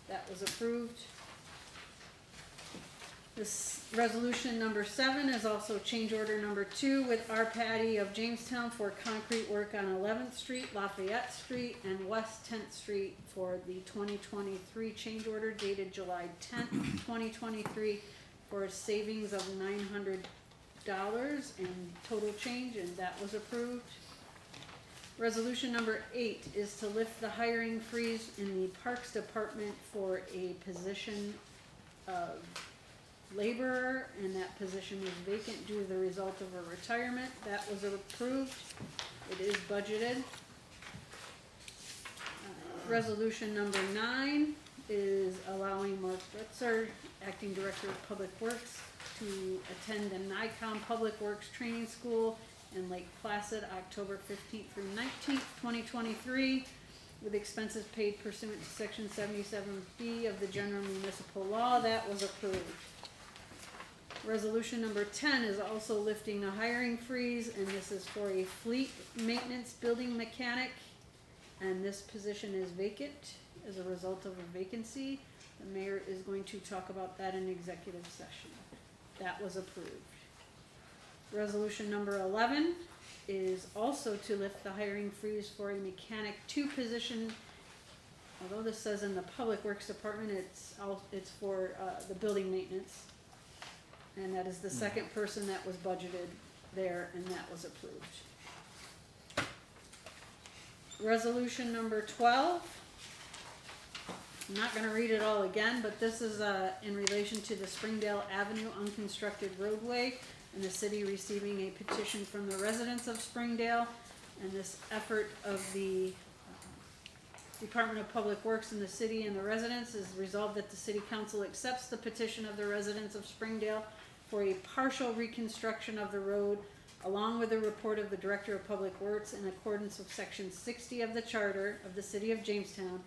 That was approved. This resolution number 7 is also change order number 2 with R. Patty of Jamestown for concrete work on 11th Street, Lafayette Street, and West 10th Street for the 2023 change order dated July 10th, 2023 for a savings of $900 in total change, and that was approved. Resolution number 8 is to lift the hiring freeze in the Parks Department for a position of laborer, and that position is vacant due to the result of a retirement. That was approved. It is budgeted. Resolution number 9 is allowing Mark Bretzer, Acting Director of Public Works, to attend the NICOM Public Works Training School in Lake Placid, October 15th through 19th, 2023, with expenses paid pursuant to Section 77B of the General Municipal Law. That was approved. Resolution number 10 is also lifting a hiring freeze, and this is for a fleet maintenance building mechanic, and this position is vacant as a result of a vacancy. The mayor is going to talk about that in executive session. That was approved. Resolution number 11 is also to lift the hiring freeze for a mechanic 2 position. Although this says in the Public Works Department, it's for the building maintenance. And that is the second person that was budgeted there, and that was approved. Resolution number 12. I'm not gonna read it all again, but this is in relation to the Springdale Avenue unconstructed roadway and the city receiving a petition from the residents of Springdale, and this effort of the Department of Public Works in the city and the residents is resolved that the city council accepts the petition of the residents of Springdale for a partial reconstruction of the road, along with a report of the Director of Public Works in accordance with section 60 of the charter of the city of Jamestown,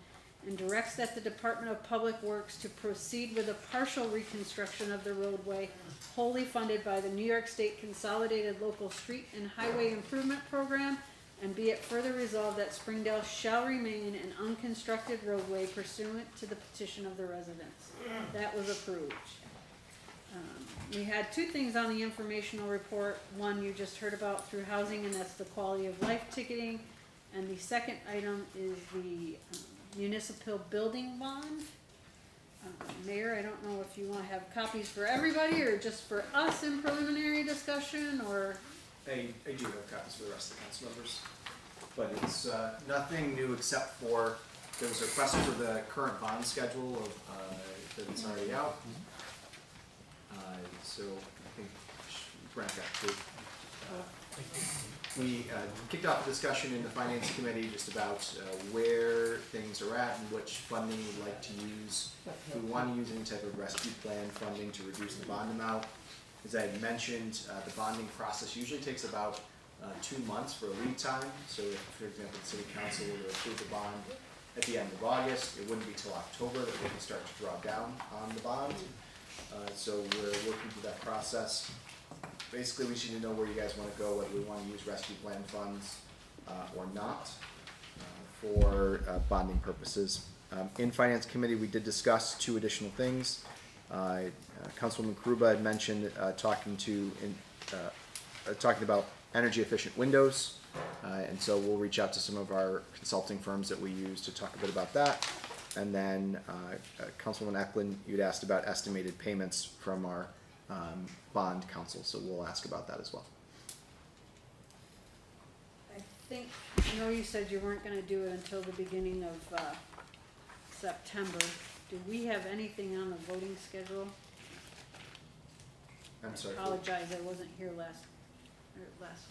and directs that the Department of Public Works to proceed with a partial reconstruction of the roadway wholly funded by the New York State Consolidated Local Street and Highway Improvement Program, and be it further resolved that Springdale shall remain an unconstructed roadway pursuant to the petition of the residents. That was approved. We had two things on the informational report. One you just heard about through housing, and that's the quality of life ticketing. And the second item is the municipal building bond. Mayor, I don't know if you want to have copies for everybody or just for us in preliminary discussion, or I do have copies for the rest of the council members, but it's nothing new except for there was a request for the current bond schedule of that's already out. So I think Brent got to. We kicked off a discussion in the finance committee just about where things are at and which funding we'd like to use. If we want to use any type of rescue plan funding to reduce the bond amount. As I had mentioned, the bonding process usually takes about 2 months for a lead time. So if, for example, the city council were to approve the bond at the end of August, it wouldn't be till October that we can start to draw down on the bond. So we're working through that process. Basically, we need to know where you guys want to go, whether we want to use rescue plan funds or not for bonding purposes. In Finance Committee, we did discuss 2 additional things. Councilwoman Karuba had mentioned talking about energy efficient windows, and so we'll reach out to some of our consulting firms that we use to talk a bit about that. And then Councilwoman Eklund, you'd asked about estimated payments from our bond council, so we'll ask about that as well. I know you said you weren't gonna do it until the beginning of September. Do we have anything on the voting schedule? I'm sorry. I apologize, I wasn't here last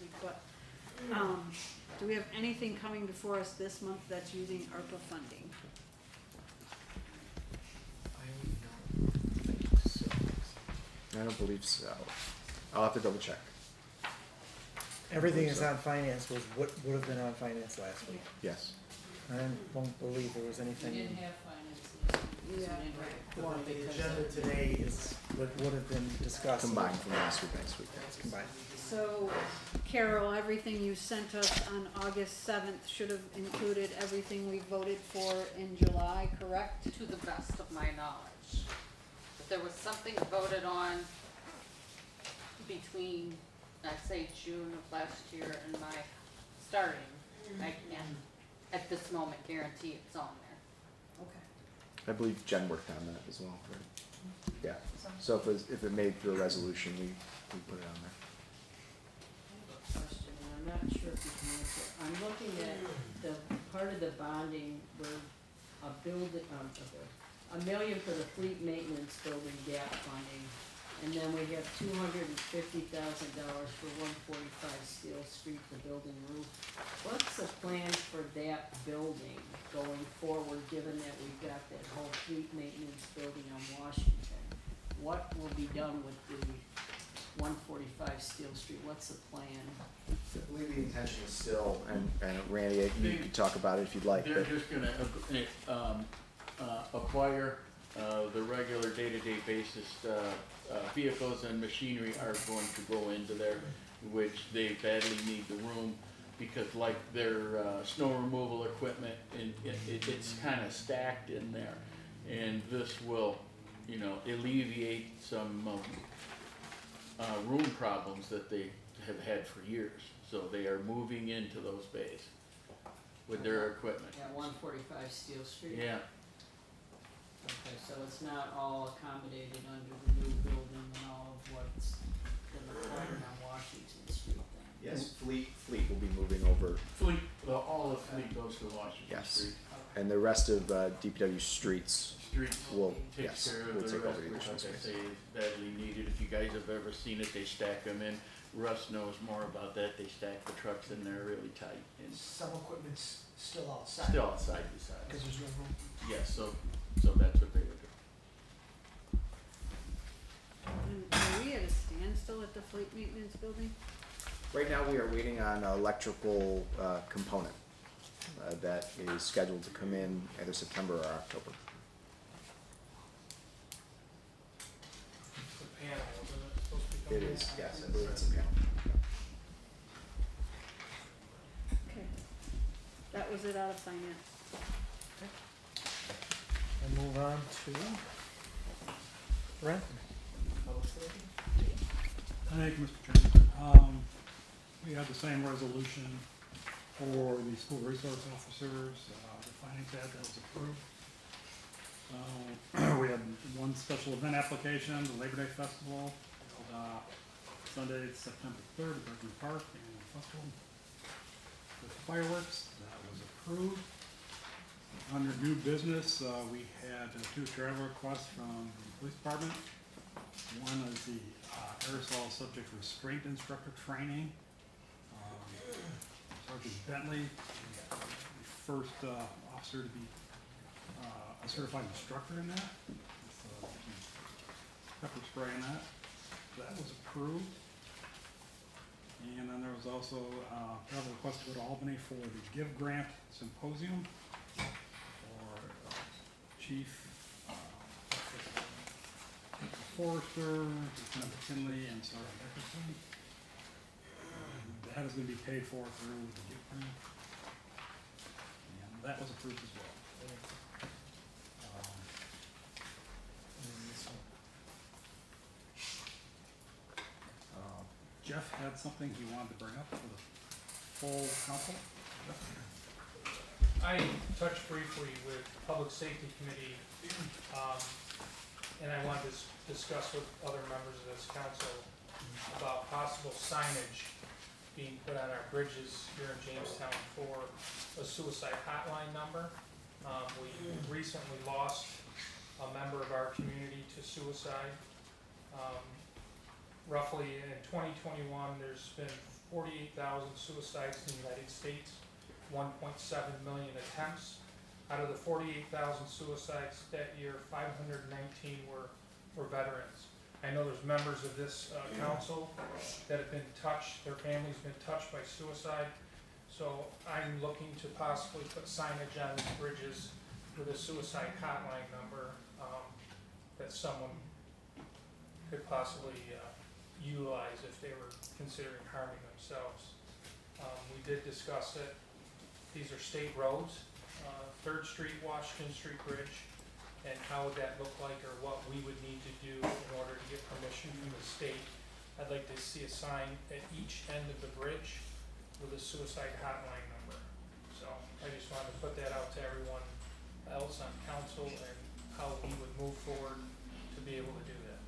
week, but, do we have anything coming before us this month that's using ARPA funding? I don't believe so. I'll have to double check. Everything is on finance was what would have been on finance last week. Yes. I don't believe there was We anything. didn't have finance. The agenda today is what would have been discussed. Combined from last week, next week. It's combined. So, Carol, everything you sent us on August 7th should have included everything we voted for in July, correct? To the best of my knowledge. If there was something voted on between, I'd say June of last year and my starting, I can't at this moment guarantee it's on there. Okay. I believe Jen worked on that as well, right? Yeah. So if it made through a resolution, we put it on there. Question, and I'm not sure if you can answer. I'm looking at the part of the bonding where $1 million for the fleet maintenance building gap funding, and then we have $250,000 for 145 Steel Street, the building roof. What's the plan for that building going forward, given that we've got that whole fleet maintenance building on Washington? What will be done with the 145 Steel Street? What's the plan? I believe the intention is still, and Randy, you can talk about it if you'd like. They're But just gonna acquire the regular day-to-day basis vehicles and machinery are going to go into there, which they badly need the room because like their snow removal equipment, and it's kind of stacked in there, and this will, alleviate some room problems that they have had for years. So they are moving into those bays with their equipment. At 145 Steel Street? Yeah. Okay, so it's not all accommodated under the new building and all of what's been required on Washington Street then? yes, fleet will be moving over. Fleet, all the fleet goes to Washington Yes. Street. And the rest of DPW streets Streets will, takes yes, care will of the take over rest, the which additional like I space. say is badly needed. If you guys have ever seen it, they stack them in. Russ knows more about that. They stack the trucks in there really tight. And Some equipment's Still outside. Still outside besides. Cause there's no room. Yes, so that's what they would do. And are we at a standstill at the fleet maintenance building? Right now, we are waiting on an electrical component that is scheduled to come in either September or October. The panel, isn't it supposed to be It coming in? is, yes, I believe it's a panel. Okay. That was it out of finance. And move on to Brent. Thank you, Mr. Chairman. We have the same resolution for the school resource officers, defining that was approved. We had one special event application, the Labor Day Festival, held, Sunday, September 3rd at Bergen Park, and festival with fireworks. That was approved. Under new business, we had two travel requests from the police department. One is the aerosol subject restraint instructor training. Sergeant Bentley, the first officer to be a certified instructor in that, with pepper spray in that. That was approved. And then there was also travel request to go to Albany for the Give Grant Symposium for Chief Forrester, Lieutenant McKinley, and Sergeant Dickerson. That is going to be paid for through the gift grant. And that was approved as well. Jeff had something he wanted to bring up for the full council. I touched briefly with Public Safety Committee, and I wanted to discuss with other members of this council about possible signage being put on our bridges here in Jamestown for a suicide hotline number. We recently lost a member of our community to suicide. Roughly in 2021, there's been 48,000 suicides in the United States, 1.7 million attempts. Out of the 48,000 suicides that year, 519 were veterans. I know there's members of this council that have been touched, their families been touched by suicide. So I'm looking to possibly put signage on the bridges with a suicide hotline number that someone could possibly utilize if they were considering harming themselves. We did discuss it. These are state roads, 3rd Street, Washington Street Bridge, and how would that look like, or what we would need to do in order to get permission from the state. I'd like to see a sign at each end of the bridge with a suicide hotline number. So I just wanted to put that out to everyone else on council and how we would move forward to be able to do that.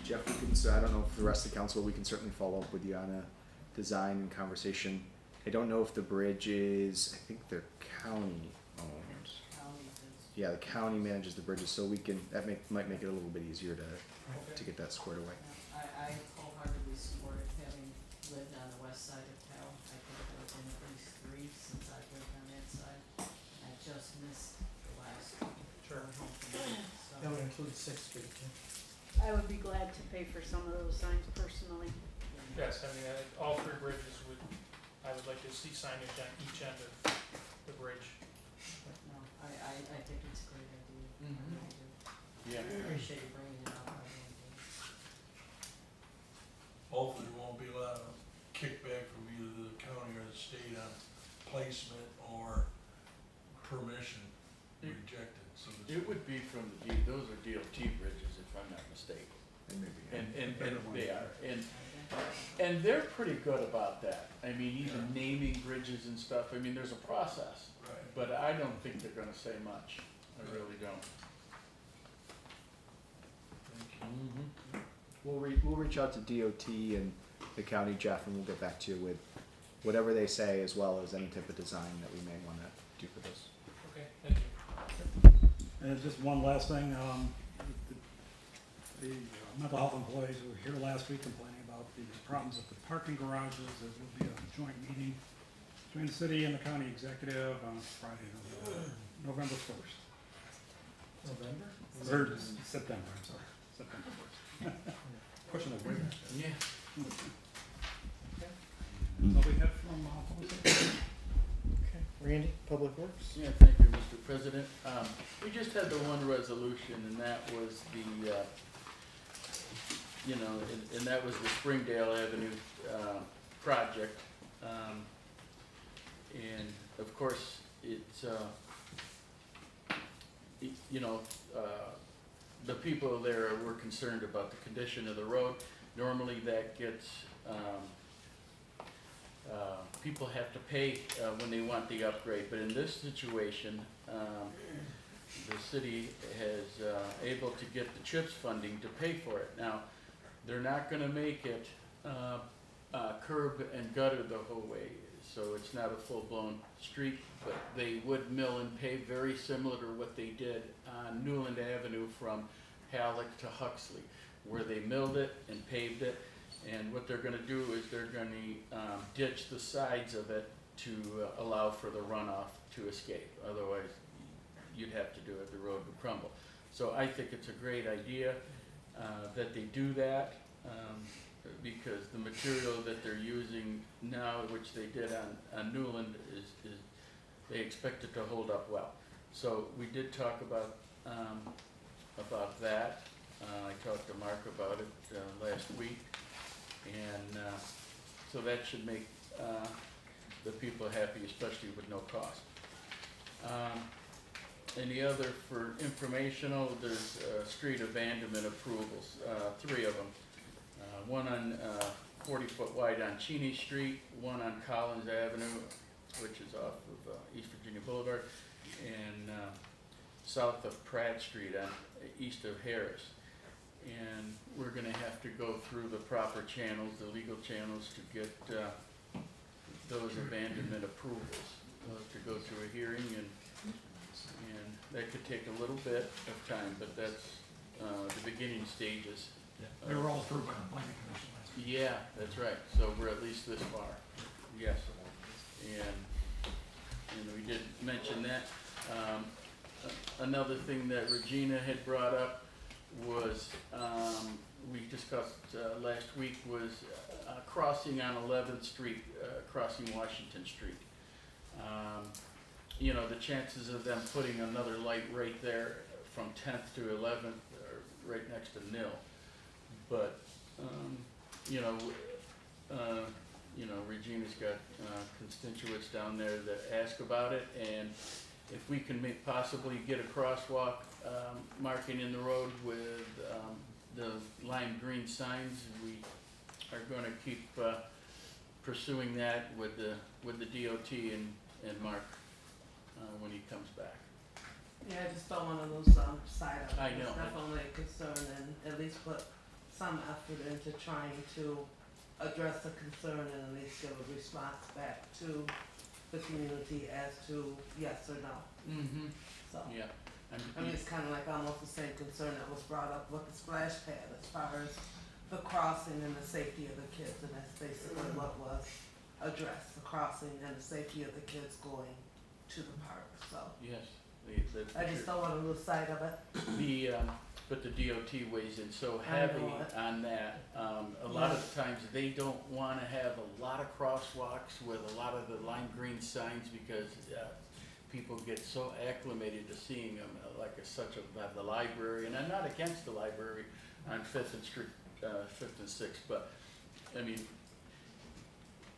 Jeff, we can, so I don't know if the rest of the council, we can certainly follow up with you on a design and conversation. I don't know if the bridge is, I think they're county owned. Yeah, the county manages the bridges, so we can, might make it a little bit easier to get that squared away. I wholeheartedly support it, having lived on the west side of town. I think there have been at least 3 since I've lived on that side. I just missed the last Sure. home from me, so. That would include 6th Street too. I would be glad to pay for some of those signs personally. Yes, I mean, all 3 bridges I would like to see signage on each end of the bridge. No, I think it's a great idea. I really do. Yeah. I appreciate you bringing it up. I really do. Hopefully there won't be a lot of kickback from either the county or the state on placement or permission rejected, so to It speak. would be from those are DOT bridges, if I'm not mistaken. And they are, and they're pretty good about that. I mean, even naming bridges and stuff, I mean, there's a process. Right. But I don't think they're gonna say much, I really don't. Thank you. We'll reach out to DOT and the county, Jeff, and we'll get back to you with whatever they say, as well as any type of design that we may wanna do for this. Okay, thank you. And just one last thing, the mental health employees who were here last week complaining about the the problems at the parking garages. There will be a joint meeting between the city and the county executive on Friday, November 1st. November? Or September, I'm sorry, September 1st. Pushing it way back. Yeah. So we have from, public safety. Okay, Randy, Public Works? Yeah, thank you, Mr. President. We just had the one resolution, and that was the, and that was the Springdale Avenue, project. And of course, it's, the people there were concerned about the condition of the road. Normally that gets, people have to pay when they want the upgrade, but in this situation, the city has able to get the CHIPS funding to pay for it. Now, they're not gonna make it curb and gutter the whole way, so it's not a full-blown street, but they would mill and pave very similar to what they did on Newland Avenue from Halleck to Huxley, where they milled it and paved it. And what they're gonna do is they're gonna ditch the sides of it to allow for the runoff to escape. Otherwise, you'd have to do it, the road would crumble. So I think it's a great idea that they do that, because the material that they're using now, which they did on Newland, is they expect it to hold up well. So we did talk about that. I talked to Mark about it last week. And so that should make the people happy, especially with no cost. And the other for informational, there's street abandonment approvals, 3 of them. One on 40-foot wide on Cheney Street, one on Collins Avenue, which is off of East Virginia Boulevard, and south of Pratt Street on east of Harris. And we're gonna have to go through the proper channels, the legal channels, to get those abandonment approvals. We'll have to go through a hearing, and that could take a little bit of time, but that's the beginning stages. They were all approved by the planning commission last week. Yeah, that's right, so we're at least this far, yes. And we did mention that. Another thing that Regina had brought up was, we discussed last week, was crossing on 11th Street, crossing Washington Street. The chances of them putting another light right there from 10th to 11th are right next to nil. But, Regina's got constituents down there that ask about it, and if we can possibly get a crosswalk marking in the road with the lime green signs, we are going to keep pursuing that with the DOT and Mark when he comes back. Yeah, I just don't wanna lose sight of it. I know. It's definitely a concern, and at least put some effort into trying to address the concern and at least give a response back to the community as to yes or no. Mm-hmm. So, Yeah. I mean, it's kinda like almost the same concern that was brought up with the splash pad as far as the crossing and the safety of the kids, and that's basically what was addressed, the crossing and the safety of the kids going to the park, so. Yes. I just don't wanna lose sight of it. But the DOT weighs in so I heavy know it. on that. A lot of the times, they don't wanna have a lot of crosswalks with a lot of the lime green signs, because people get so acclimated to seeing them, like the library, and I'm not against the library on 5th and Street, 5th and 6th, but, I mean,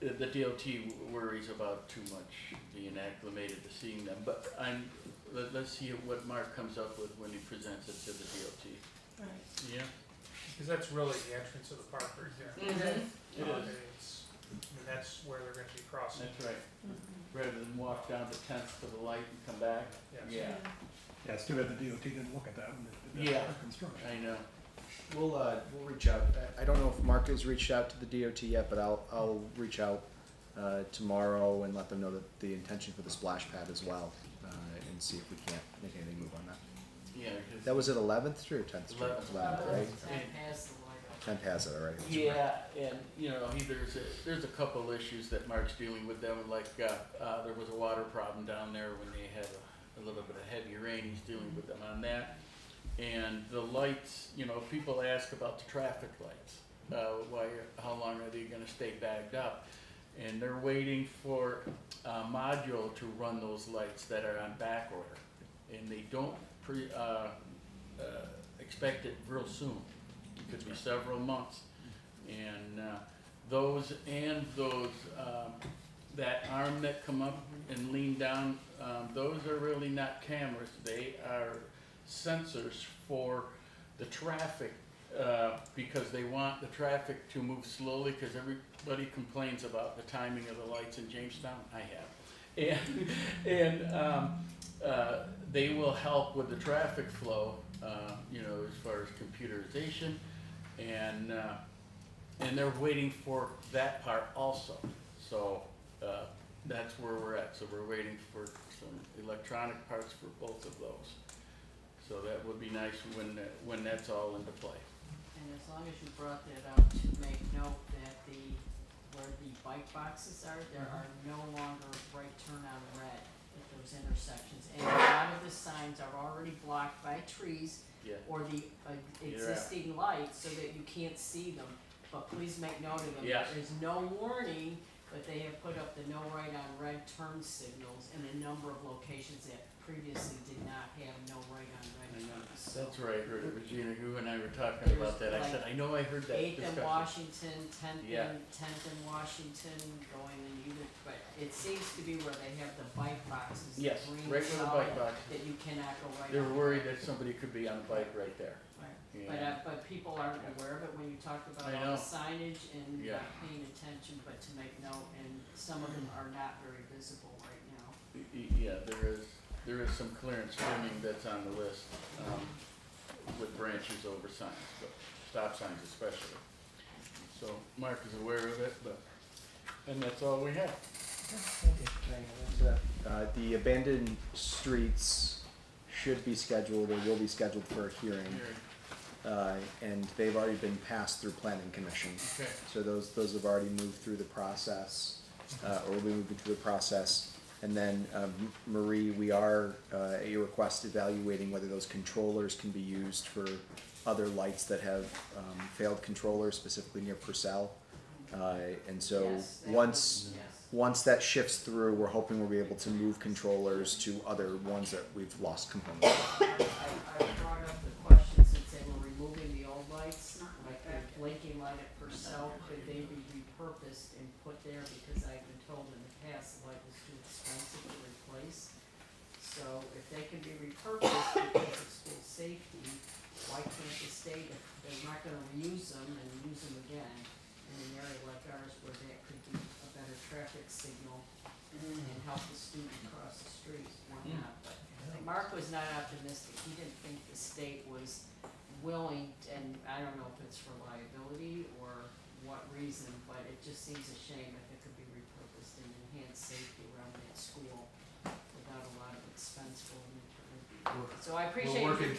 the DOT worries about too much being acclimated to seeing them, but let's see what Mark comes up with when he presents it to the DOT. Right. Yeah? Because that's really the entrance of the park right there. Mm-hmm. It is. That's where they're gonna be crossing. That's right. Rather than walk down to 10th to the light and come back. Yes. Yeah. Yeah, it's too bad the DOT didn't look at that when they did Yeah. that construction. I know. We'll reach out. I don't know if Mark has reached out to the DOT yet, but I'll reach out tomorrow and let them know that the intention for the splash pad as well, and see if we can't make anything move on that. Yeah. 'Cause That was at 11th Street or 10th Street? 11th. 11th, right? That has the light Kent has it already. Yeah, and, you know, there's a couple issues that Mark's dealing with them, like, there was a water problem down there when they had a little bit of heavy rain, he's dealing with them on that. And the lights, you know, people ask about the traffic lights, how long are they gonna stay bagged up? And they're waiting for Module to run those lights that are on back order. And they don't expect it real soon. It could be several months. And those, that arm that come up and lean down, those are really not cameras. They are sensors for the traffic, because they want the traffic to move slowly, because everybody complains about the timing of the lights in Jamestown. I have. And they will help with the traffic flow, you know, as far as computerization, and they're waiting for that part also. So that's where we're at. So we're waiting for some electronic parts for both of those. So that would be nice when that's all into play. And as long as you brought that up, to make note that where the bike boxes are, there are no longer right turn on red at those intersections. And a lot of the signs are already blocked by trees or the existing lights so that you can't see them. But please make note of them. Yes. There is no warning, but they have put up the no right on red turn signals in a number of locations that previously did not have no right on red turns. So That's right, Regina, you and I were talking about that. I said, I know I heard that 8th discussion. in Washington, 10th Yeah. in Washington, going in either, but it seems to be where they have the bike boxes, the Yes, green right where the solid, bike box. that you cannot go right on. They're worried that somebody could be on a bike right there. Right. But people aren't aware of it when you talk about I all know. the signage and Yeah. not paying attention, but to make note, and some of them are not very visible right now. Yeah, there is some clearance trimming that's on the list, with branches over signs, but stop signs especially. So Mark is aware of it, and that's all we have. The abandoned streets should be scheduled, or will be scheduled for a hearing. And they've already been passed through planning commission. Okay. So those have already moved through the process, or will be moving through the process. And then, Marie, we are, at your request, evaluating whether those controllers can be used for other lights that have, failed controllers, specifically near Purcell. And so, Yes, that once that shifts through, we're hoping we'll be able to move controllers to other ones that we've lost components of. I brought up the question since they were removing the old lights, like the blinking light at Purcell, could they be repurposed and put there, because I've been told in the past the light was too expensive to replace. So if they can be repurposed because of school safety, why can't they stay there? They're not gonna reuse them and use them again in an area like ours where that could be a better traffic signal and help the student cross the street, why not? But Mark was not optimistic, he didn't think the state was willing, and I don't know if it's for liability or what reason, but it just seems a shame if it could be repurposed and enhance safety around that school without a lot of expense going into it. So I appreciate if you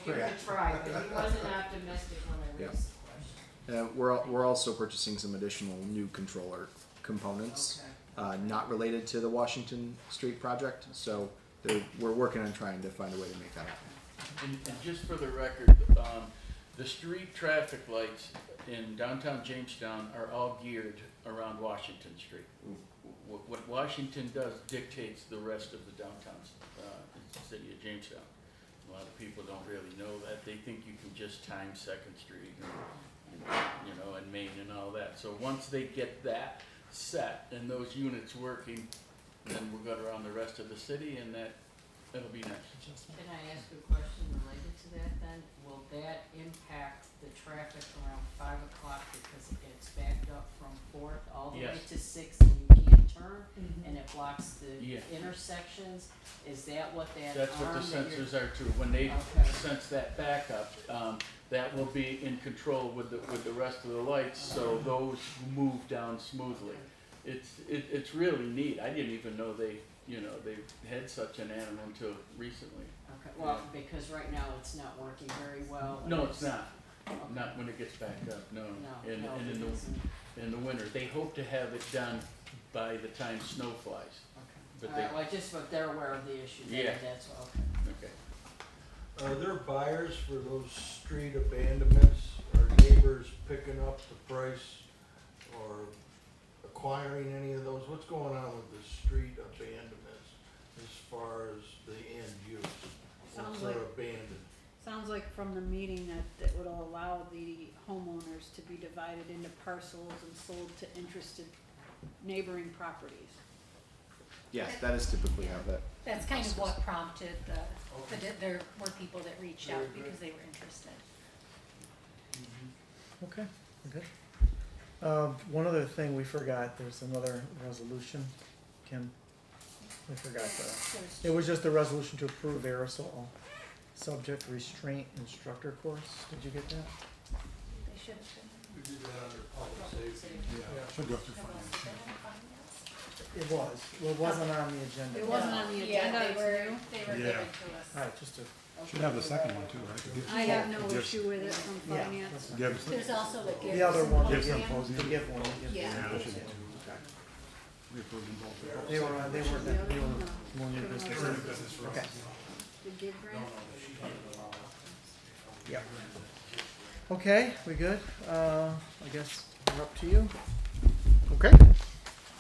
could try, but he wasn't optimistic when I raised the question. We're also purchasing some additional new controller components, not related to the Washington Street project. So we're working on trying to find a way to make that happen. And just for the record, the street traffic lights in downtown Jamestown are all geared around Washington Street. What Washington does dictates the rest of the downtown city of Jamestown. A lot of people don't really know that. They think you can just time Second Street and Main and all that. So once they get that set and those units working, then we'll go around the rest of the city, and that'll be nice. Can I ask a question related to that then? Will that impact the traffic around 5 o'clock because it gets backed up from 4th all the way Yes. to 6th and you can't turn and it blocks the intersections? Is that what That's what the arm that you're- sensors are too. When they Okay. sense that backup, that will be in control with the rest of the lights, so those move down smoothly. It's really neat. I didn't even know they had such an animal until recently. Okay, well, because right now it's not working very well. No, it's not. not when it gets back up, no. No, And, no, and it in isn't. in the winter, they hope to have it done by the time snow flies. But Alright, well, just so they're aware of the issue, Yeah. that's all, okay. Okay. Are there buyers for those street abandonments? Are neighbors picking up the price or acquiring any of those? What's going on with the street abandonments as far as the end use? Sounds What's like- abandoned? Sounds like from the meeting that would allow the homeowners to be divided into parcels and sold to interested neighboring properties. Yes, that is typically how that. That's kind of what prompted there were people that reached out because they were interested. Okay, good. One other thing we forgot, there's another resolution, Kim. We forgot it was just a resolution to approve aerosol subject restraint instructor course. Did you get that? They should have been. We did that under public safety. Yeah, should go through finance. It was. Well, it wasn't on the agenda. It wasn't on the Yeah, agenda, they it's were, new. they were Yeah. given to us. Alright, just to, Should have the second one too, right? I have no Gives- issue with it from yeah. finance. that's fine. Gives, There's also the The other one, the Gives gift, symposium. the gift one. the gift Yeah. one. there should be two. We approved them both. They were more new business. Okay, The give grant? yeah. Okay, we good? I guess we're up to you. Okay.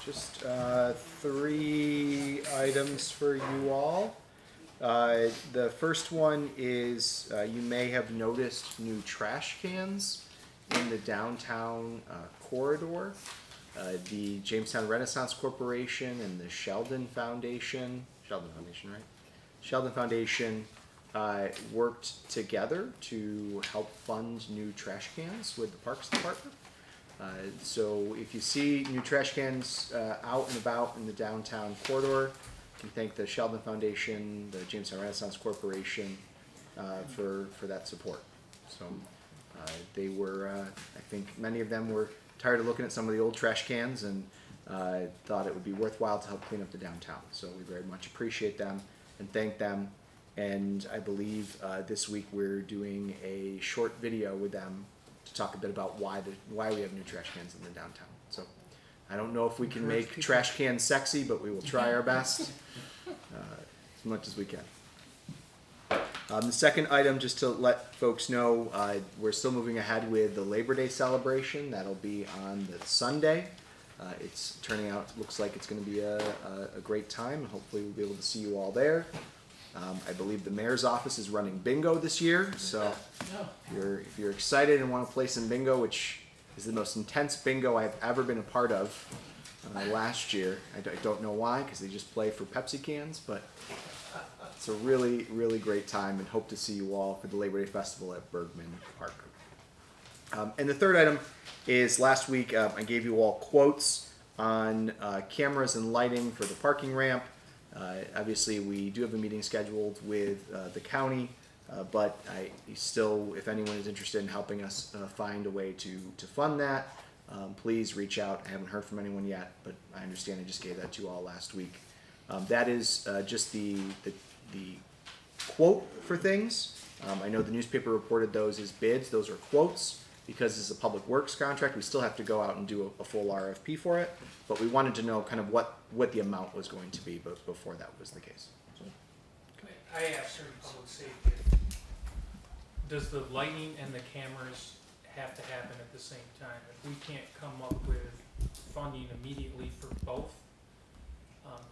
Just 3 items for you all. The first one is you may have noticed new trash cans in the downtown corridor. The Jamestown Renaissance Corporation and the Sheldon Foundation, right? Sheldon Foundation worked together to help fund new trash cans with the Parks Department. So if you see new trash cans out and about in the downtown corridor, you can thank the Sheldon Foundation, the Jamestown Renaissance Corporation for that support. So they were, I think many of them were tired of looking at some of the old trash cans and thought it would be worthwhile to help clean up the downtown. So we very much appreciate them and thank them. And I believe this week we're doing a short video with them to talk a bit about why we have new trash cans in the downtown. So I don't know if we can make trash cans sexy, but we will try our best as much as we can. The second item, just to let folks know, we're still moving ahead with the Labor Day celebration. That'll be on the Sunday. It's turning out, looks like it's going to be a great time. Hopefully we'll be able to see you all there. I believe the mayor's office is running bingo this year, so if you're excited and want to play some bingo, which is the most intense bingo I've ever been a part of last year. I don't know why, because they just play for Pepsi cans, but it's a really, really great time, and hope to see you all for the Labor Day Festival at Bergman Park. And the third item is last week I gave you all quotes on cameras and lighting for the parking ramp. Obviously, we do have a meeting scheduled with the county, but I still, if anyone is interested in helping us find a way to fund that, please reach out. I haven't heard from anyone yet, but I understand I just gave that to you all last week. That is just the quote for things. I know the newspaper reported those as bids. Those are quotes. Because it's a public works contract, we still have to go out and do a full RFP for it. But we wanted to know kind of what the amount was going to be before that was the case. So. I asked her in public safety, does the lighting and the cameras have to happen at the same time? If we can't come up with funding immediately for both,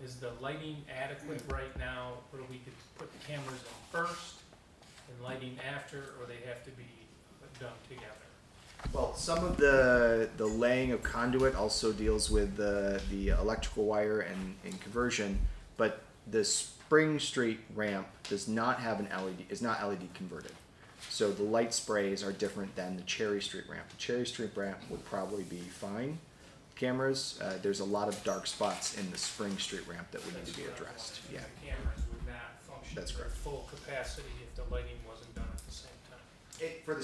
is the lighting adequate right now where we could put the cameras in first and lighting after, or they have to be done together? Well, some of the laying of conduit also deals with the electrical wire and conversion, but the Spring Street ramp does not have an LED, is not LED converted. So the light sprays are different than the Cherry Street ramp. The Cherry Street ramp would probably be fine. Cameras, there's a lot of dark spots in the Spring Street ramp that would need to be addressed. Yeah. The cameras would not function That's at their correct. full capacity if the lighting wasn't done at the same time. For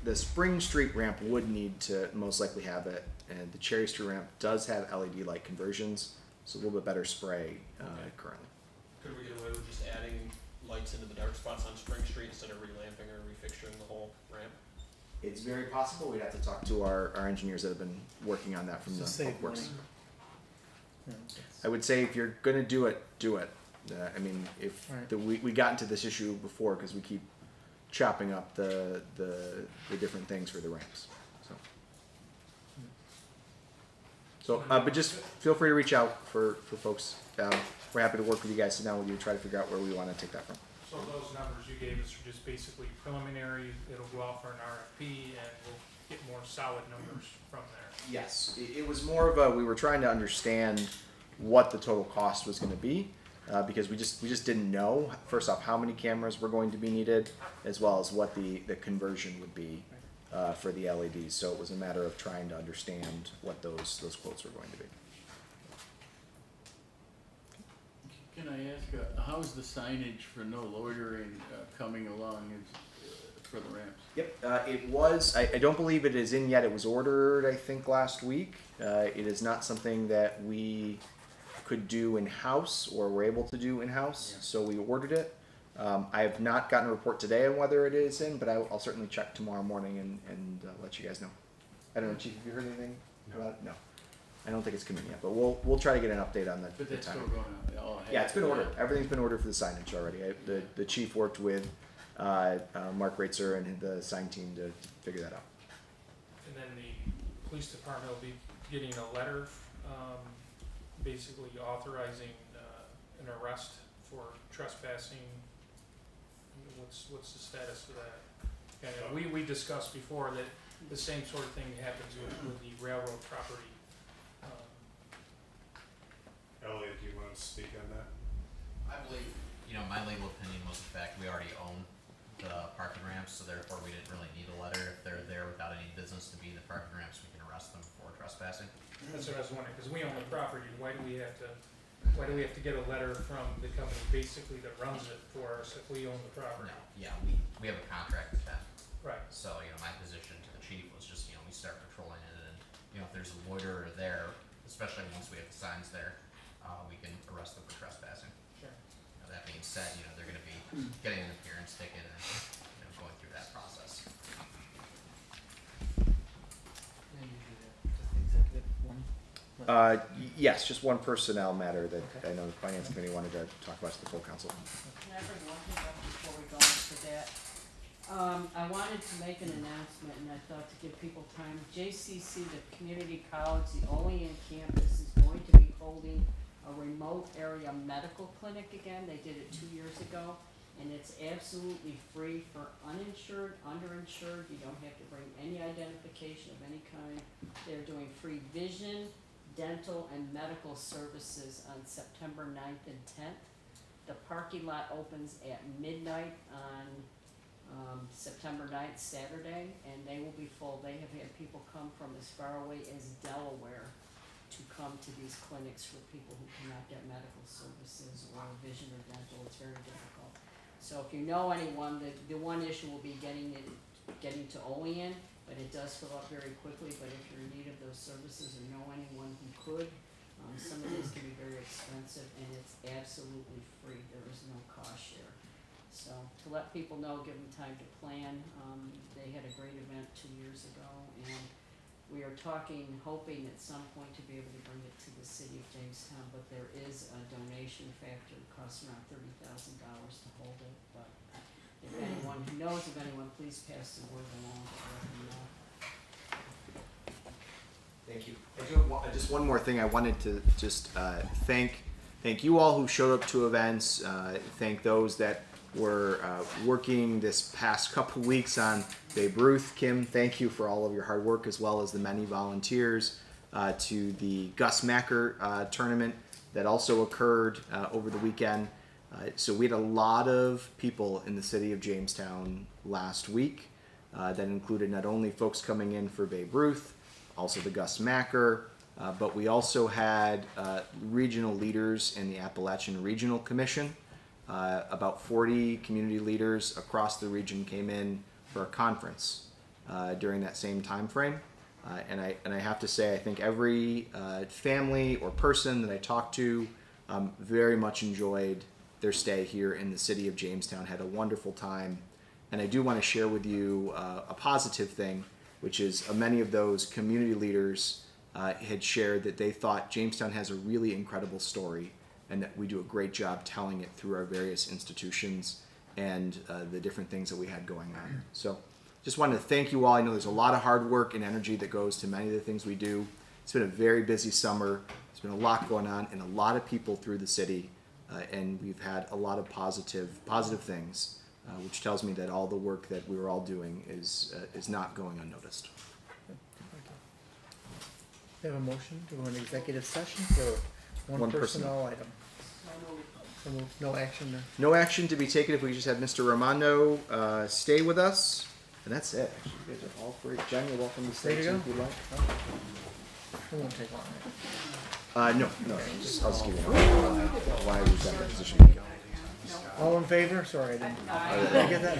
the Spring Street ramp would need to most likely have it, and the Cherry Street ramp does have LED light conversions, so a little bit better spray currently. Could we get away with just adding lights into the dark spots on Spring Street instead of relamping or refixturing the whole ramp? It's very possible. We'd have to talk to our engineers that have been working on that from To the save Public Works. money. Yeah, I would say if you're gonna do it, do it. I mean, if Right. we got into this issue before because we keep chopping up the different things for the ramps. But just feel free to reach out for folks. We're happy to work with you guys, sit down with you, try to figure out where we want to take that from. So those numbers you gave us are just basically preliminary, it'll go out for an RFP and we'll get more solid numbers from there. Yes, it was more of we were trying to understand what the total cost was going to be, because we just didn't know, first off, how many cameras were going to be needed, as well as what the conversion would be for the LEDs. So it was a matter of trying to understand what those quotes were going to be. Can I ask, how's the signage for no loitering coming along for the ramps? Yep, it was. I don't believe it is in yet. It was ordered, I think, last week. It is not something that we could do in-house or were able to do in-house, so we ordered it. I have not gotten a report today on whether it is in, but I'll certainly check tomorrow morning and let you guys know. I don't know, Chief, have you heard anything about it? No. I don't think it's come in yet, but we'll try to get an update on But the that's timing. still going on. Yeah, it's been ordered. Everything's been ordered for the signage already. The chief worked with Mark Raitzer and the sign team to figure that out. And then the police department will be getting a letter, basically authorizing, an arrest for trespassing. What's the status of that? And we discussed before that the same sort of thing happens with the railroad property. Elliot, do you want to speak on that? I believe, my legal opinion was the fact we already own the parking ramps, so therefore we didn't really need a letter. If they're there without any business to be in the parking ramps, we can arrest them for trespassing. That's what I was wondering, because we own the property, why do we have to get a letter from the company basically that runs it for us if we own the property? No, yeah, we have a contract with them. Right. So, my position to the chief was just, we start patrolling it and, if there's a loiterer there, especially once we have the signs there, we can arrest them for trespassing. Sure. That being said, they're gonna be getting an appearance ticket and, going through that process. Yes, just one personnel matter that I know the finance committee wanted to talk about to the full council. Can I bring one thing up before we go into that? I wanted to make an announcement, and I thought to give people time. JCC, the community college, the Olean campus, is going to be holding a remote area medical clinic again. They did it 2 years ago, and it's absolutely free for uninsured, underinsured. You don't have to bring any identification of any kind. They're doing free vision, dental, and medical services on September 9th and 10th. The parking lot opens at midnight on September 9th, Saturday, and they will be full. They have had people come from as far away as Delaware to come to these clinics for people who cannot get medical services or vision or dental. It's very difficult. So if you know anyone, the one issue will be getting to Olean, but it does fill up very quickly. But if you're in need of those services or know anyone who could, some of these can be very expensive, and it's absolutely free. There is no cost share. So to let people know, give them time to plan. They had a great event 2 years ago, and we are hoping at some point to be able to bring it to the city of Jamestown, but there is a donation factor. It costs around $30,000 to hold it, but if anyone who knows of anyone, please pass the word along to let them know. Thank you. I do have just one more thing. I wanted to just thank you all who showed up to events. Thank those that were working this past couple weeks on Babe Ruth. Kim, thank you for all of your hard work, as well as the many volunteers to the Gus Macker tournament that also occurred over the weekend. So we had a lot of people in the city of Jamestown last week. That included not only folks coming in for Babe Ruth, also the Gus Macker, but we also had regional leaders in the Appalachian Regional Commission. About 40 community leaders across the region came in for a conference during that same time frame. And I have to say, I think every family or person that I talked to very much enjoyed their stay here in the city of Jamestown, had a wonderful time, And I do want to share with you a positive thing, which is many of those community leaders had shared that they thought Jamestown has a really incredible story and that we do a great job telling it through our various institutions and the different things that we had going on. So just wanted to thank you all. I know there's a lot of hard work and energy that goes to many of the things we do. It's been a very busy summer. There's been a lot going on and a lot of people through the city, and we've had a lot of positive things, which tells me that all the work that we were all doing is not going unnoticed. We have a motion to go into executive session for one personnel item. So moved. No action there. No action to be taken if we just have Mr. Ramondo stay with us. And that's it. Actually, you guys are all great. Jen, you're welcome to stay Ready to too go? if you'd like. It won't take long. No. I'll just give you why we've got the position. All in favor? Sorry, I didn't get that.